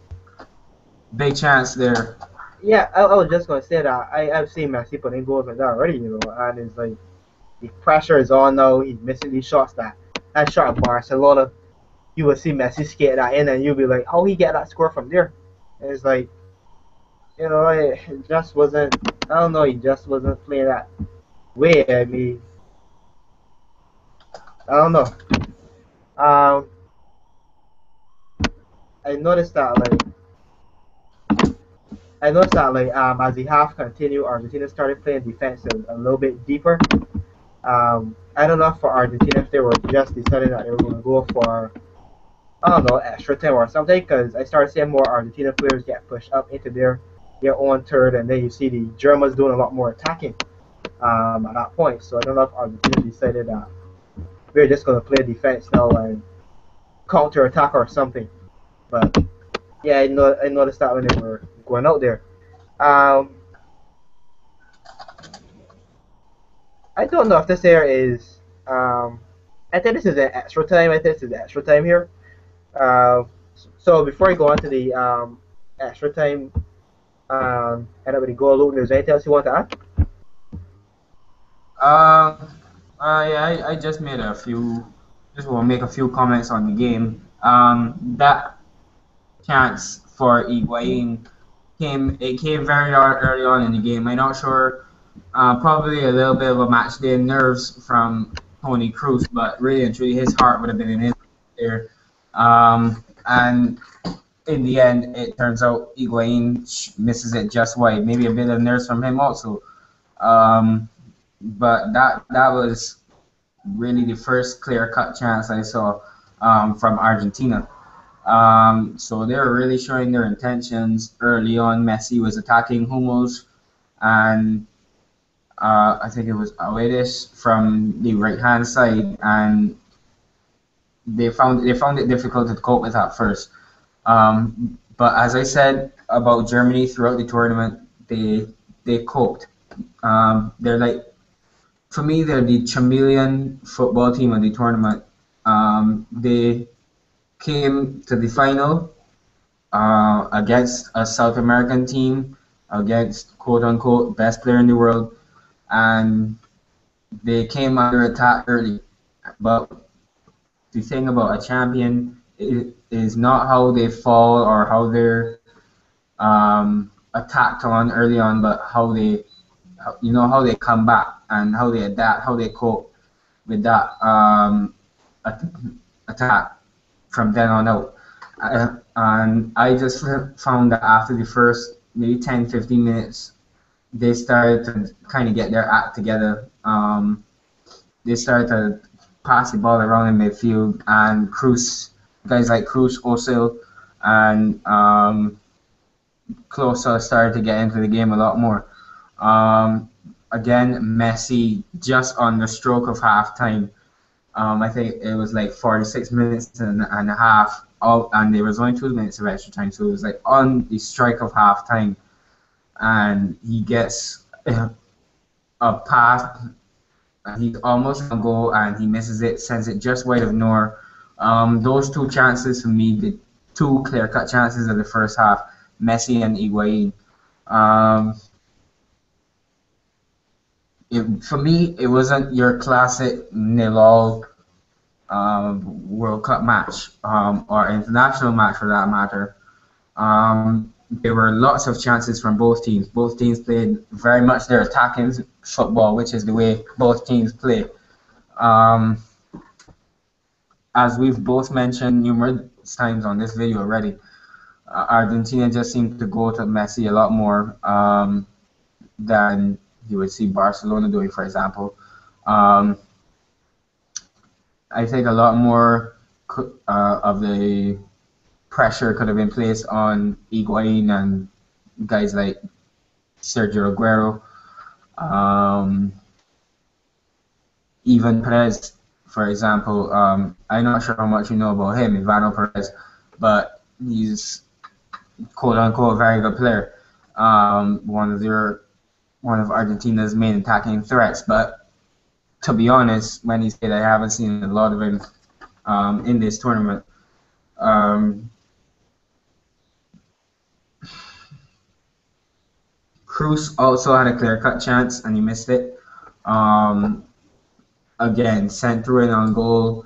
Big chance there. Yeah, I was just gonna say that I've seen Messi put in goals like that already, and it's like the pressure is on now. He's missing these shots that shot at Barcelona. You will see Messi skate that in, and you'll be like, how he get that score from there? And it's like, it just wasn't. I don't know. He just wasn't playing that way. I mean, I don't know. Um, I noticed that as the half continued, Argentina started playing defense a little bit deeper. I don't know for Argentina if they were just deciding that they were going to go for I don't know extra time or something because I started seeing more Argentina players get pushed up into their own third, and then you see the Germans doing a lot more attacking at that point. So I don't know if Argentina decided that we're just going to play defense now and counter attack or something. But yeah, I noticed that when they were going out there. Um, I don't know if this here is. I think this is an extra time. I think this is extra time here. Uh, so before I go on to the extra time, and I'm go alone. There's anything else you want to add? Um, yeah, I just made a few. Just want to make a few comments on the game. That chance for Higuain came very early on in the game. I'm not sure. Probably a little bit of a match day nerves from Tony Cruz, but really and truly, his heart would have been in his there. And in the end, it turns out Higuain misses it just wide. Maybe a bit of nerves from him also. Um, but that was really the first clear-cut chance I saw from Argentina. So they were really showing their intentions early on. Messi was attacking Hummels, and I think it was Awedes from the right hand side, and they found it difficult to cope with at first. But as I said about Germany throughout the tournament, they coped. They're like, for me, they're the chameleon football team of the tournament. They came to the final against a South American team, against quote unquote best player in the world, and they came under attack early. But the thing about a champion is not how they fall or how they're attacked on early on, but how they come back and how they adapt, how they cope with that attack from then on out. And I just found that after the first maybe 10, 15 minutes, they started to kind of get their act together. They started to pass the ball around in midfield, and guys like Cruz, Osil, and Klose started to get into the game a lot more. Um, Again, Messi just on the stroke of halftime. I think it was like 46 minutes and a half, and there was only 2 minutes of extra time, so it was like on the strike of halftime, and he gets a pass. He's almost on goal, and he misses it, sends it just wide of Noor. Those two chances for me, the two clear-cut chances of the first half, Messi and Higuain. Um, for me, it wasn't your classic nil-all World Cup match or international match for that matter. There were lots of chances from both teams. Both teams played very much their attacking football, which is the way both teams play. Um, as we've both mentioned numerous times on this video already, Argentina just seemed to go to Messi a lot more than you would see Barcelona doing, for example. Um, I think a lot more of the pressure could have been placed on Higuain and guys like Sergio Aguero, um, even Perez, for example. I'm not sure how much you know about him, Ivano Perez, but he's quote unquote a very good player. One of Argentina's main attacking threats. But to be honest, when he said I haven't seen a lot of him in this tournament. Um, Cruz also had a clear-cut chance and he missed it. Um, Again, sent through it on goal.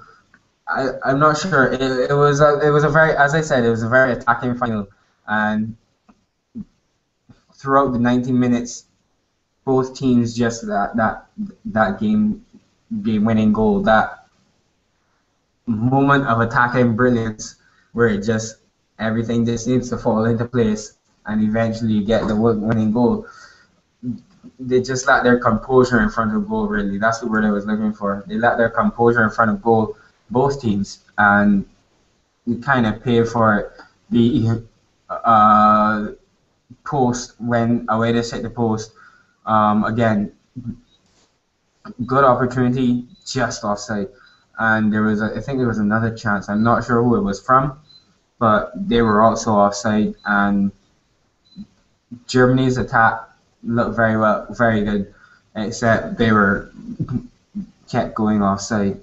I'm not sure. It was a very, as I said, it was a very attacking final, and throughout the 90 minutes, both teams just that game winning goal, that moment of attacking brilliance where it just everything just seems to fall into place, and eventually you get the winning goal. They just lack their composure in front of goal. Really, that's the word I was looking for. They lack their composure in front of goal, both teams, and you kind of pay for it. The post when away they hit the post. Again, good opportunity, just offside. And I think there was another chance. I'm not sure who it was from, but they were also offside. And Germany's attack looked very good, except they were kept going offside.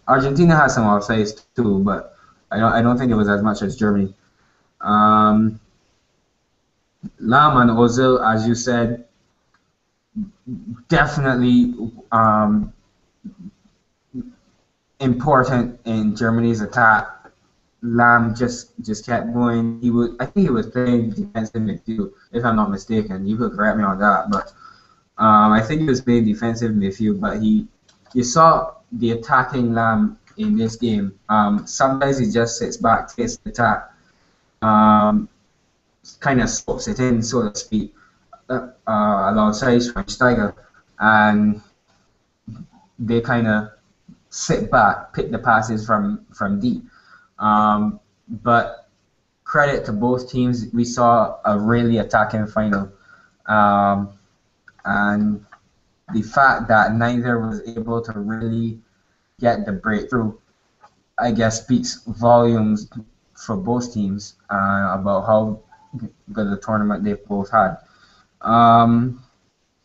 Argentina had some offsides too, but I don't think it was as much as Germany. Um, Lam and Ozil, as you said, definitely important in Germany's attack. Lam just kept going. I think he was playing defensive midfield, if I'm not mistaken. You could correct me on that, but I think he was playing defensive midfield. But you saw the attacking Lam in this game. Sometimes he just sits back, takes the attack, kind of swaps it in, so to speak. alongside Schweinsteiger, and they kind of sit back, pick the passes from deep. But credit to both teams, we saw a really attacking final, um, and the fact that neither was able to really get the breakthrough, I guess, speaks volumes for both teams about how good a tournament they both had. Um,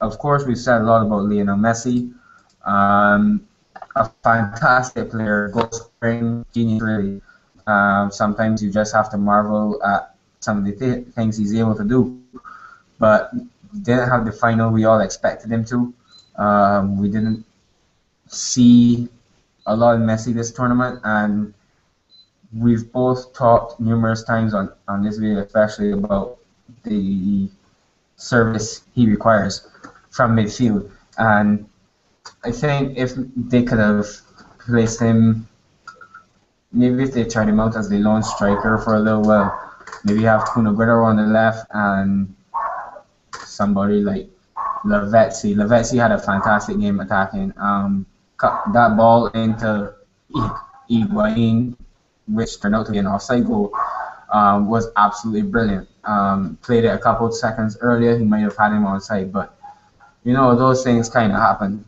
of course, we've said a lot about Lionel Messi. Um, a fantastic player, goal scoring genius, really. Sometimes you just have to marvel at some of the things he's able to do. But didn't have the final we all expected him to. We didn't see a lot of Messi this tournament, and we've both talked numerous times on this video, especially about the service he requires from midfield. And I think if they could have placed him, maybe if they tried him out as the lone striker for a little while, maybe have Kun Aguero on the left and somebody like Lavezzi. Lavezzi had a fantastic game attacking. Cut that ball into Higuain, which turned out to be an offside goal, was absolutely brilliant. Played it a couple of seconds earlier, he might have had him on side, but you know those things kind of happen.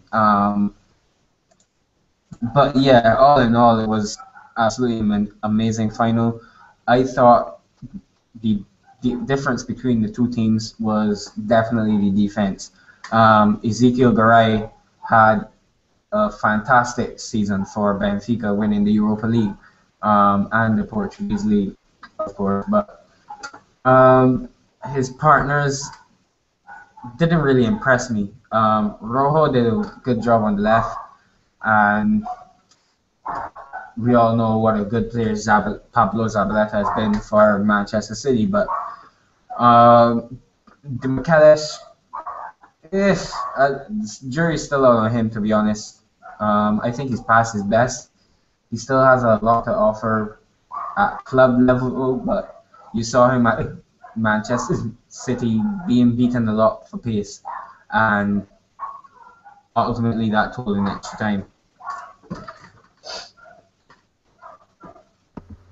But yeah, all in all, it was absolutely an amazing final. I thought the difference between the two teams was definitely the defense. Ezekiel Garay had a fantastic season for Benfica, winning the Europa League and the Portuguese League, of course. But his partners didn't really impress me. Rojo did a good job on the left, and we all know what a good player Pablo Zabaleta has been for Manchester City. But the McAllish, jury's still out on him, to be honest. I think he's past his best. He still has a lot to offer at club level, but you saw him at Manchester City being beaten a lot for pace, and ultimately that told in extra time.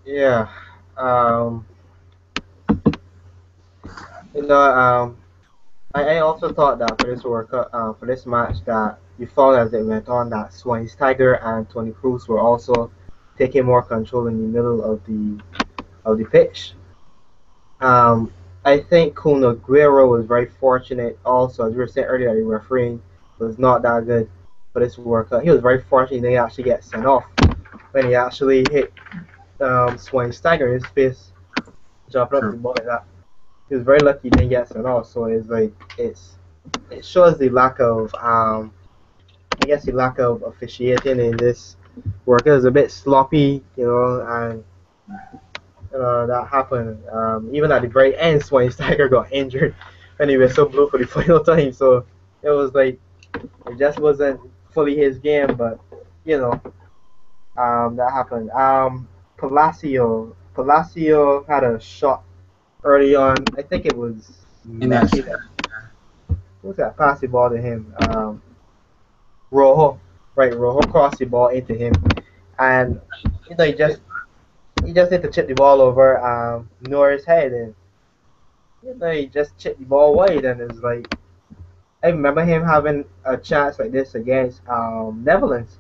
Yeah. Um, you know, I also thought that for this World Cup, for this match, that you found as it went on that Schweinsteiger and Tony Cruz were also taking more control in the middle of the pitch. Um, I think Kun Aguero was very fortunate. Also, as we were saying earlier, the refereeing was not that good for this World Cup. He was very fortunate they actually get sent off when he actually hit Schweinsteiger in his face, jumping up the True. ball like that. He was very lucky he didn't get sent off. So it's like it shows the lack of I guess the lack of officiating in this work. It was a bit sloppy, and that happened. Even at the very end, Schweinsteiger got injured and he was so blue for the final time. So it was like it just wasn't fully his game, but you know, that happened. Palacio had a shot early on. I think it was In that, Messi that who's that passed the ball to him. Rojo, right? Rojo crossed the ball into him, and he just need to chip the ball over Norris' head, and he just chipped the ball wide, and it's like I remember him having a chance like this against Netherlands.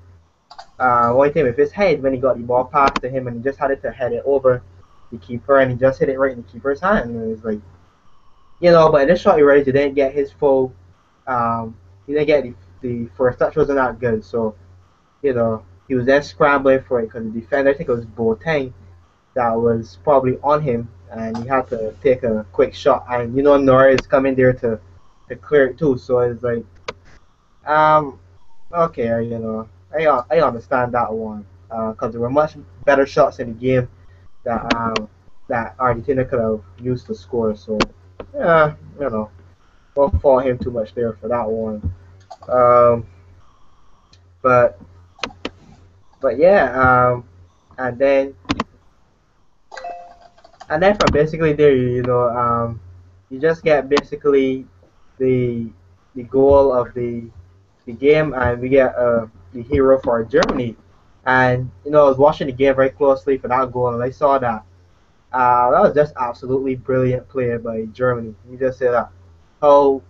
One time with his head when he got the ball passed to him, and he just had it to head it over the keeper, and he just hit it right in the keeper's hand, and it was like but in this shot he realized he didn't get his full, he didn't get the first touch wasn't that good, so he was then scrambling for it because the defender, I think it was Boateng, that was probably on him, and he had to take a quick shot. And Nora is coming there to clear it too. So it's like, um, okay, I understand that one because there were much better shots in the game that Argentina could have used to score. So yeah, won't fault him too much there for that one. Um, but yeah, and then from basically there, you just get basically the the goal of the game, and we get the hero for Germany. And I was watching the game very closely for that goal, and I saw that that was just absolutely brilliant play by Germany. You just say that how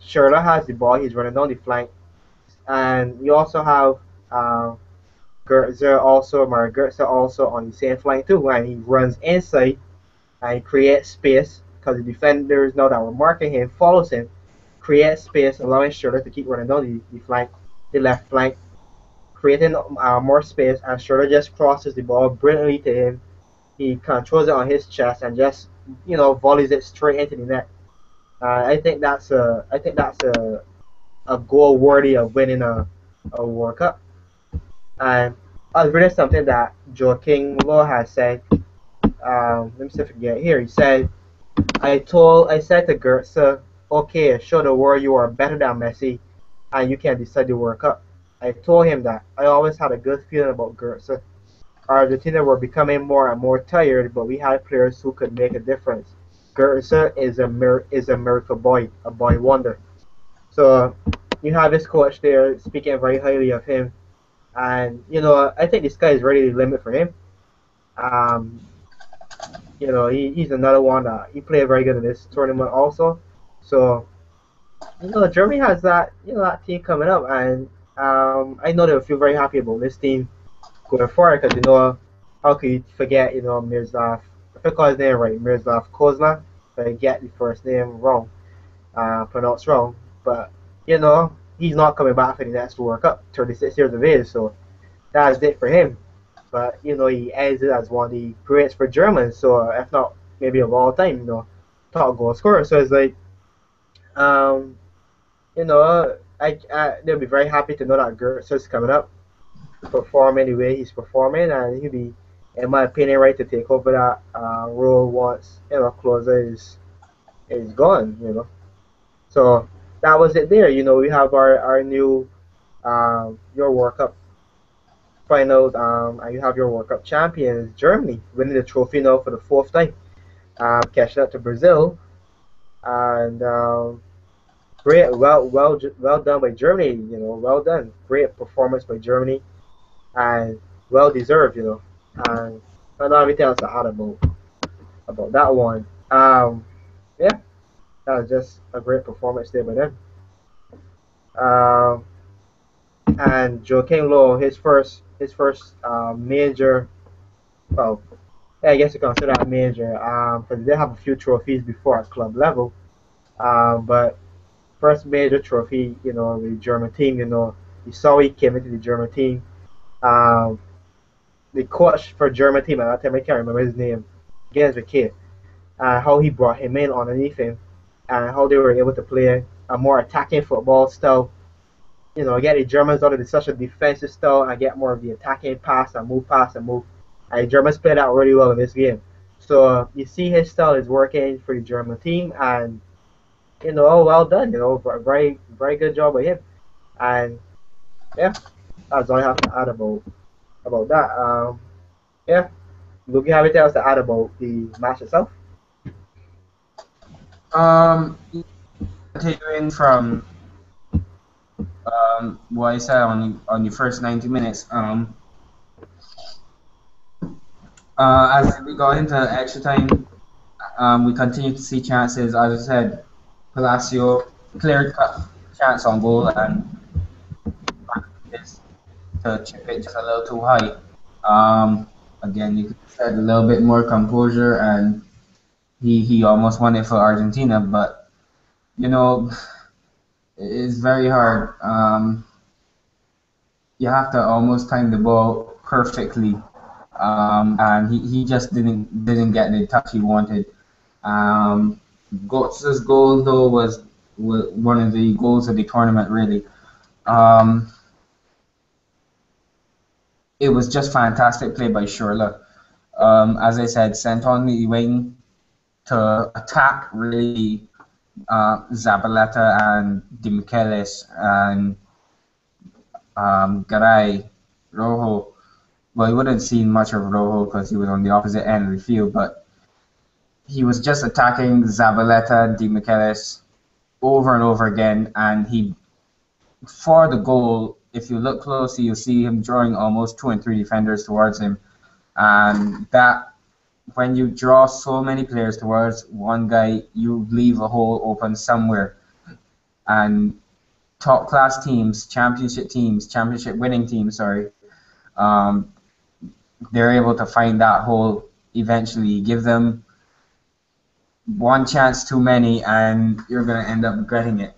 Schürrle has the ball, he's running down the flank, and you also have uh, Goetze also, Mario Goetze also on the same flank too, and he runs inside and creates space because the defenders know that we're marking him, follows him, creates space, allowing Schürrle to keep running down the flank, the left flank, creating more space, and Schürrle just crosses the ball brilliantly to him. He controls it on his chest and just volleys it straight into the net. I think that's a goal worthy of winning a World Cup. And I was reading something that Joaquin Low has said. Let me see if I can get it here. He said, I said to Gertza, okay, show the world you are better than Messi and you can decide the World Cup. I told him that. I always had a good feeling about Gertza. Argentina were becoming more and more tired, but we had players who could make a difference. Gertza is a miracle boy, a boy wonder. So you have this coach there speaking very highly of him, and I think the sky is really the limit for him. Um, he's another one that he played very good in this tournament also. So Germany has that team coming up, and I know they'll feel very happy about this team going forward because how could you forget Miroslav? If I call his name right, Miroslav Kozla. If I get the first name wrong, pronounced wrong, but he's not coming back for the next World Cup. 36 years of age, so that's it for him. But he ends it as one of the greats for Germans. So if not maybe of all time, top goal scorer. So it's like, um, they'll be very happy to know that Gertz is coming up, performing the way he's performing, and he'll be, in my opinion, right to take over that role once Klose is gone. So that was it there. We have our new your World Cup finals, and you have your World Cup champions, Germany, winning the trophy now for the fourth time, catching up to Brazil, and great, well done by Germany. Well done, great performance by Germany, and well deserved. And I don't have anything else to add about that one. Yeah, that was just a great performance there by them. Um, and Joaquin Low, his first major, well, yeah, I guess you consider that major, because they have a few trophies before at club level. But first major trophy, with the German team, you saw he came into the German team. Um, the coach for German team at that time, I can't remember his name, begins with K. How he brought him in underneath him, and how they were able to play a more attacking football style. Get the Germans out of such a defensive style and get more of the attacking pass and move. And the Germans played that really well in this game. So you see his style is working for the German team, and well done. Very very good job by him. And yeah, that's all I have to add about that. Yeah, Luke, you have anything else to add about the match itself? Um, Continuing from what I said on the first 90 minutes, as we got into extra time, we continued to see chances. As I said, Palacio clear cut chance on goal and this to chip it just a little too high. Again, you could have said a little bit more composure, and he almost won it for Argentina, but you know it's very hard. You have to almost time the ball perfectly, and he just didn't get the touch he wanted. Um, Götze's goal though was one of the goals of the tournament really. Um, it was just fantastic play by Schürrle. As I said, sent on the wing to attack really Zabaleta and Di Michelis and Garay, Rojo. Well, you wouldn't seen much of Rojo because he was on the opposite end of the field, but he was just attacking Zabaleta, Di Michelis, over and over again, and he for the goal. If you look closely, you'll see him drawing almost two and three defenders towards him, and that when you draw so many players towards one guy, you leave a hole open somewhere. And top class teams, championship winning teams, sorry, um, they're able to find that hole eventually. Give them one chance too many, and you're gonna end up regretting it.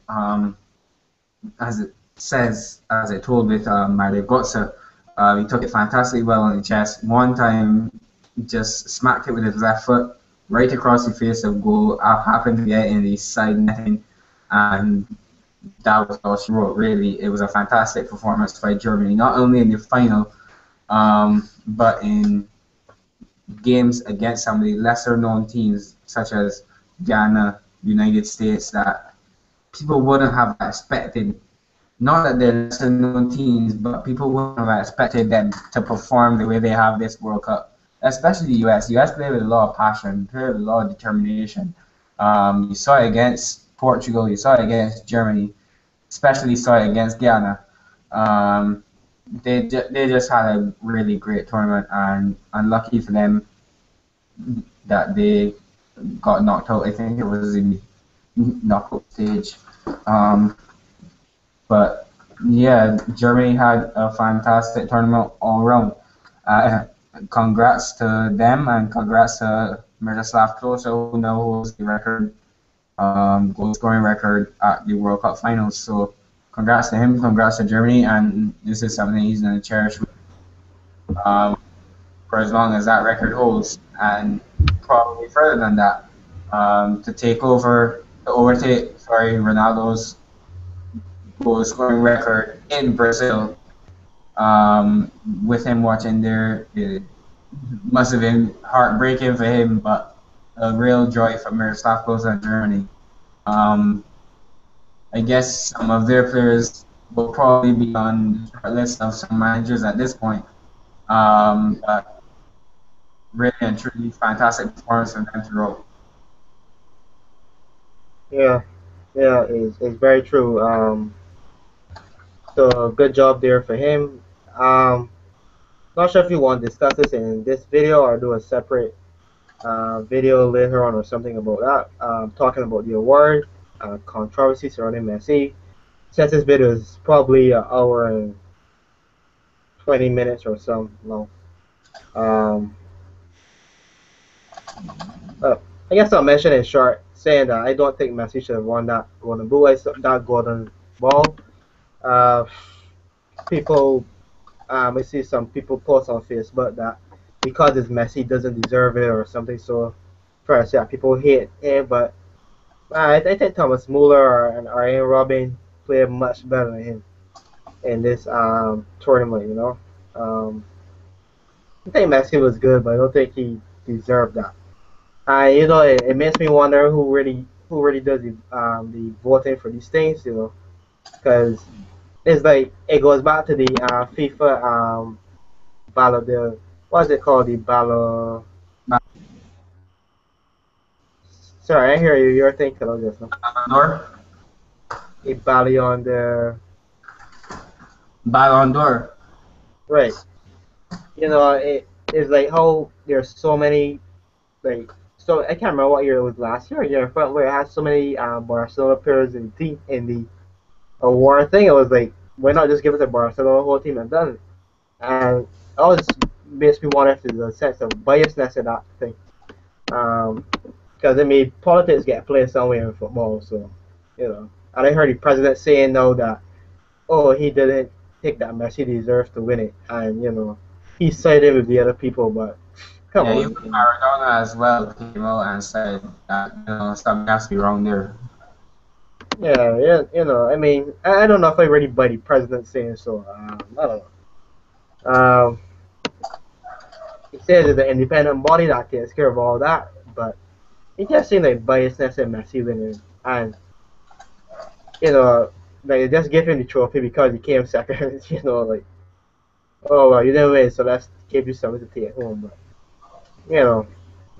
As it says, as it told with Mario Götze, he took it fantastically well on the chest. One time, just smacked it with his left foot right across the face of goal. I happened to get in the side netting, and that was all she wrote. Really, it was a fantastic performance by Germany, not only in the final, but in games against some of the lesser known teams such as Ghana, United States, that people wouldn't have expected. Not that they're lesser known teams, but people wouldn't have expected them to perform the way they have this World Cup. Especially the US. The US play with a lot of passion, play with a lot of determination. You saw it against Portugal, you saw it against Germany, especially saw it against Ghana. Um, they just had a really great tournament, and unlucky for them that they got knocked out. I think it was in the knockout stage. Um, but yeah, Germany had a fantastic tournament all around. Uh, Congrats to them, and congrats to Miroslav Klose, who now holds the record, goal scoring record at the World Cup finals. So congrats to him, congrats to Germany, and this is something he's going to cherish um, for as long as that record holds, and probably further than that, to overtake, sorry, Ronaldo's goal scoring record in Brazil. With him watching there, it must have been heartbreaking for him, but a real joy for Miroslav Klose and Germany. Um, I guess some of their players will probably be on the short list of some managers at this point. But really and truly fantastic performance from them throughout. Yeah, yeah, is very true. So good job there for him. Not sure if you want to discuss this in this video or do a separate video later on or something about that. Talking about the award, controversy surrounding Messi. Since this video is probably an hour and 20 minutes or so long. Um, uh, I guess I'll mention in short, saying that I don't think Messi should have won that golden boot, that golden ball. Uh, People, I see some people post on Facebook that because it's Messi doesn't deserve it or something. So first, yeah, people hate it, but I think Thomas Muller and Arjen Robben played much better than him in this tournament. Um, I think Messi was good, but I don't think he deserved that. It makes me wonder who really does the voting for these things. Because it's like it goes back to the FIFA Ballon the what's it called, the Ballon. Sorry, I hear you. You're thinking of this now. D'Or, A Ballon the Ballon d'Or. right. It's like how there's so many, like, so I can't remember what year it was last year. But where it had so many Barcelona players in the team in the award thing. It was like, why not just give it to Barcelona, the whole team, and done it? And it always makes me wonder if there's a sense of biasness in that thing. Because I mean, politics get played somewhere in football, so And I heard the president saying now that, oh, he didn't think that Messi deserves to win it, and he sided with the other people, but come Yeah, even on. Maradona as well came out and said that something has to be wrong there. Yeah, yeah, I mean, I don't know if I really buy the president saying so. I don't know. He says it's an independent body that takes care of all that, but it just seems like biasness and Messi winning, and you know, like just give him the trophy because he came second. Like, oh well, you didn't win, so let's give you something to take home. But you know,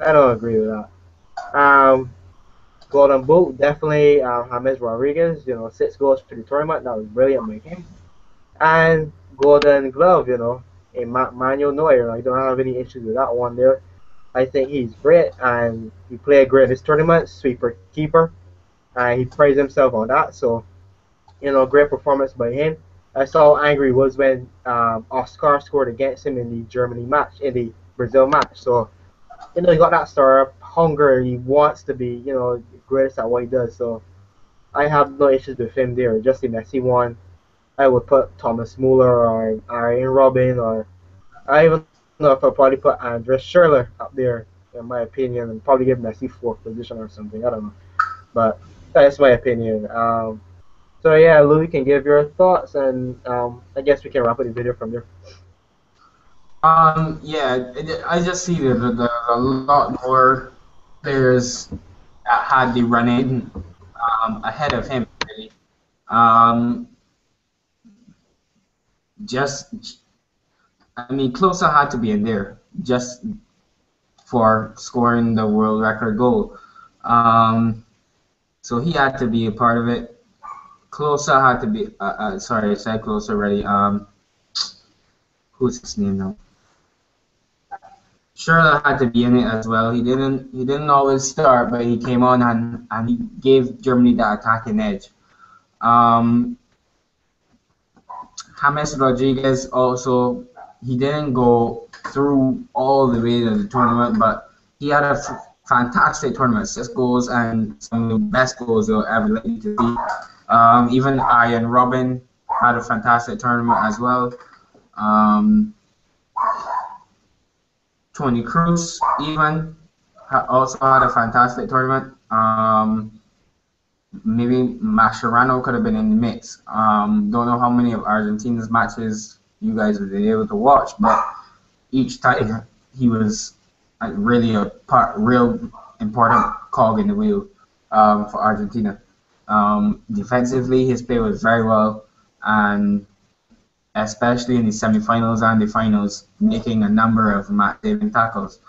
I don't agree with that. Golden Boot, definitely James Rodriguez, 6 goals for the tournament. That was brilliant by him. And Golden Glove, Manuel Neuer. I don't have any issues with that one there. I think he's great and he played great in this tournament, sweeper keeper. And he praised himself on that. So, great performance by him. I saw how angry he was when Oscar scored against him in the Germany match, in the Brazil match. So, he got that star of hunger. He wants to be, greatest at what he does. So, I have no issues with him there. Just the Messi one, I would put Thomas Muller or Arjen Robin, or I even know if I'll probably put Andres Schürrle up there, in my opinion, and probably give Messi fourth position or something. I don't know. But that's my opinion. So yeah, Louis can give your thoughts, and I guess we can wrap up the video from there. Yeah, I just see that there's a lot more players that had the running ahead of him. Really. Um, just, I mean, Closer had to be in there just for scoring the world record goal. Um, so he had to be a part of it. Closer had to be. Sorry, I said Closer already. Who's his name now? Schürrle had to be in it as well. He didn't always start, but he came on and he gave Germany that attacking edge. Um, James Rodriguez also, he didn't go through all the way to the tournament, but he had a fantastic tournament, 6 goals and some of the best goals you'll ever likely to see. Even Ian Robin had a fantastic tournament as well. Um, Tony Cruz even also had a fantastic tournament. Maybe Mascherano could have been in the mix. Don't know how many of Argentina's matches you guys have been able to watch, but each time he was really real important cog in the wheel for Argentina. Defensively, his play was very well, and especially in the semifinals and the finals, making a number of match-saving tackles.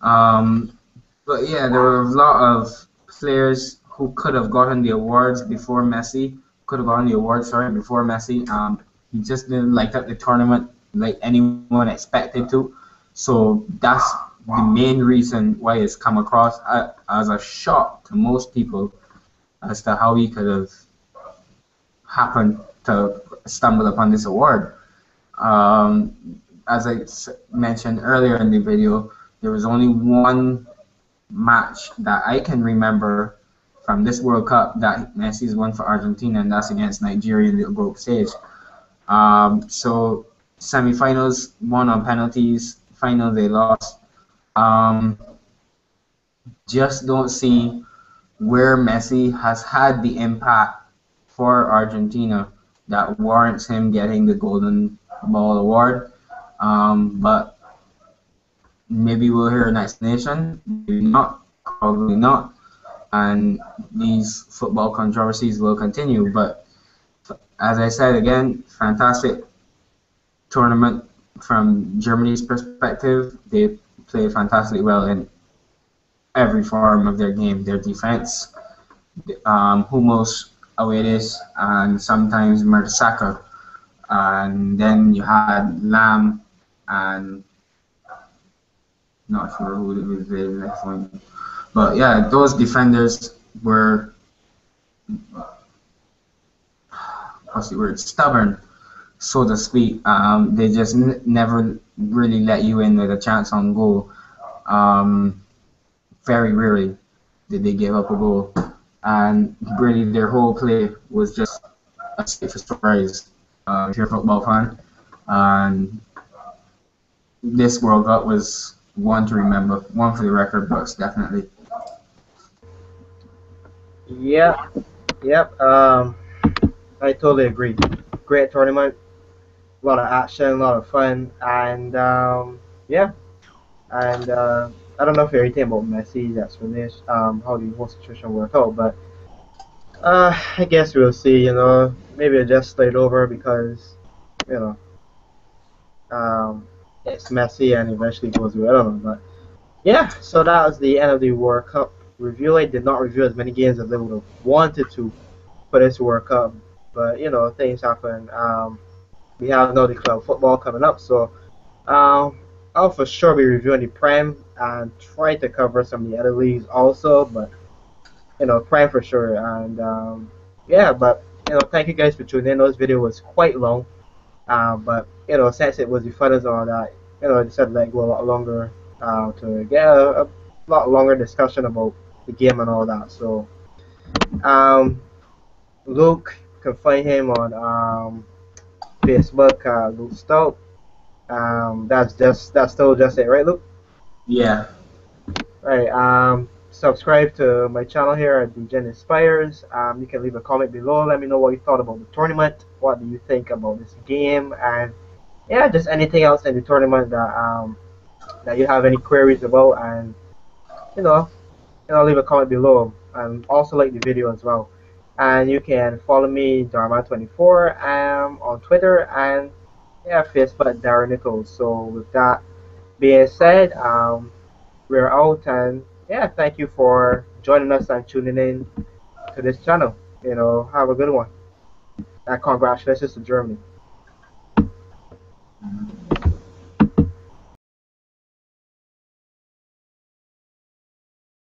Um, but yeah, there were a lot of players who could have gotten the awards before Messi. Could have gotten the awards, sorry, before Messi. He just didn't light up the tournament like anyone expected to. So that's the main reason why it's come across as a shock to most people as to how he could have happened to stumble upon this award. As I mentioned earlier in the video, there was only one match that I can remember from this World Cup that Messi's won for Argentina, and that's against Nigeria in the group stage. So semifinals won on penalties, final they lost. Um, just don't see where Messi has had the impact for Argentina that warrants him getting the Golden Ball award. But maybe we'll hear an explanation, maybe not, probably not. And these football controversies will continue. But as I said again, fantastic tournament from Germany's perspective. They play fantastically well in every form of their game. Their defense, Hummels, Awedes, and sometimes Mertesacker. And then you had Lamb and not sure who was the next one. But yeah, those defenders were, what's the word, stubborn, so to speak. They just never really let you in with a chance on goal. Very rarely did they give up a goal. And really their whole play was just a state for surprise if you're a football fan. And this World Cup was one to remember, one for the record books, definitely. Yep, yep. I totally agree. Great tournament, a lot of action, a lot of fun, and yeah. And I don't know if you're anything about Messi. That's finished. How the whole situation work out, but I guess we'll see. Maybe I just slide over because you know it's Messi and eventually goes away. I don't know, but yeah. So that was the end of the World Cup. review it. Did not review as many games as they would have wanted to for this World Cup, but things happen. We have now the club football coming up, so um, I'll for sure be reviewing the Prem and try to cover some of the other leagues also, but Prime for sure. And yeah, but thank you guys for tuning in. Those video was quite long, but since it was the finals and all that, I decided to go a lot longer to get a lot longer discussion about the game and all that. So um, Luke, you can find him on Facebook, Luke Stout. That's still just it, right, Luke? Yeah. Right. Subscribe to my channel here at DGen Inspires. You can leave a comment below. Let me know what you thought about the tournament. What do you think about this game? And yeah, just anything else in the tournament that you have any queries about. And you know, leave a comment below. And also like the video as well. And you can follow me Dharma24 on Twitter and yeah, Facebook Darren Nichols. So with that being said, we're out and yeah, thank you for joining us and tuning in to this channel. Have a good one. And congratulations to Germany.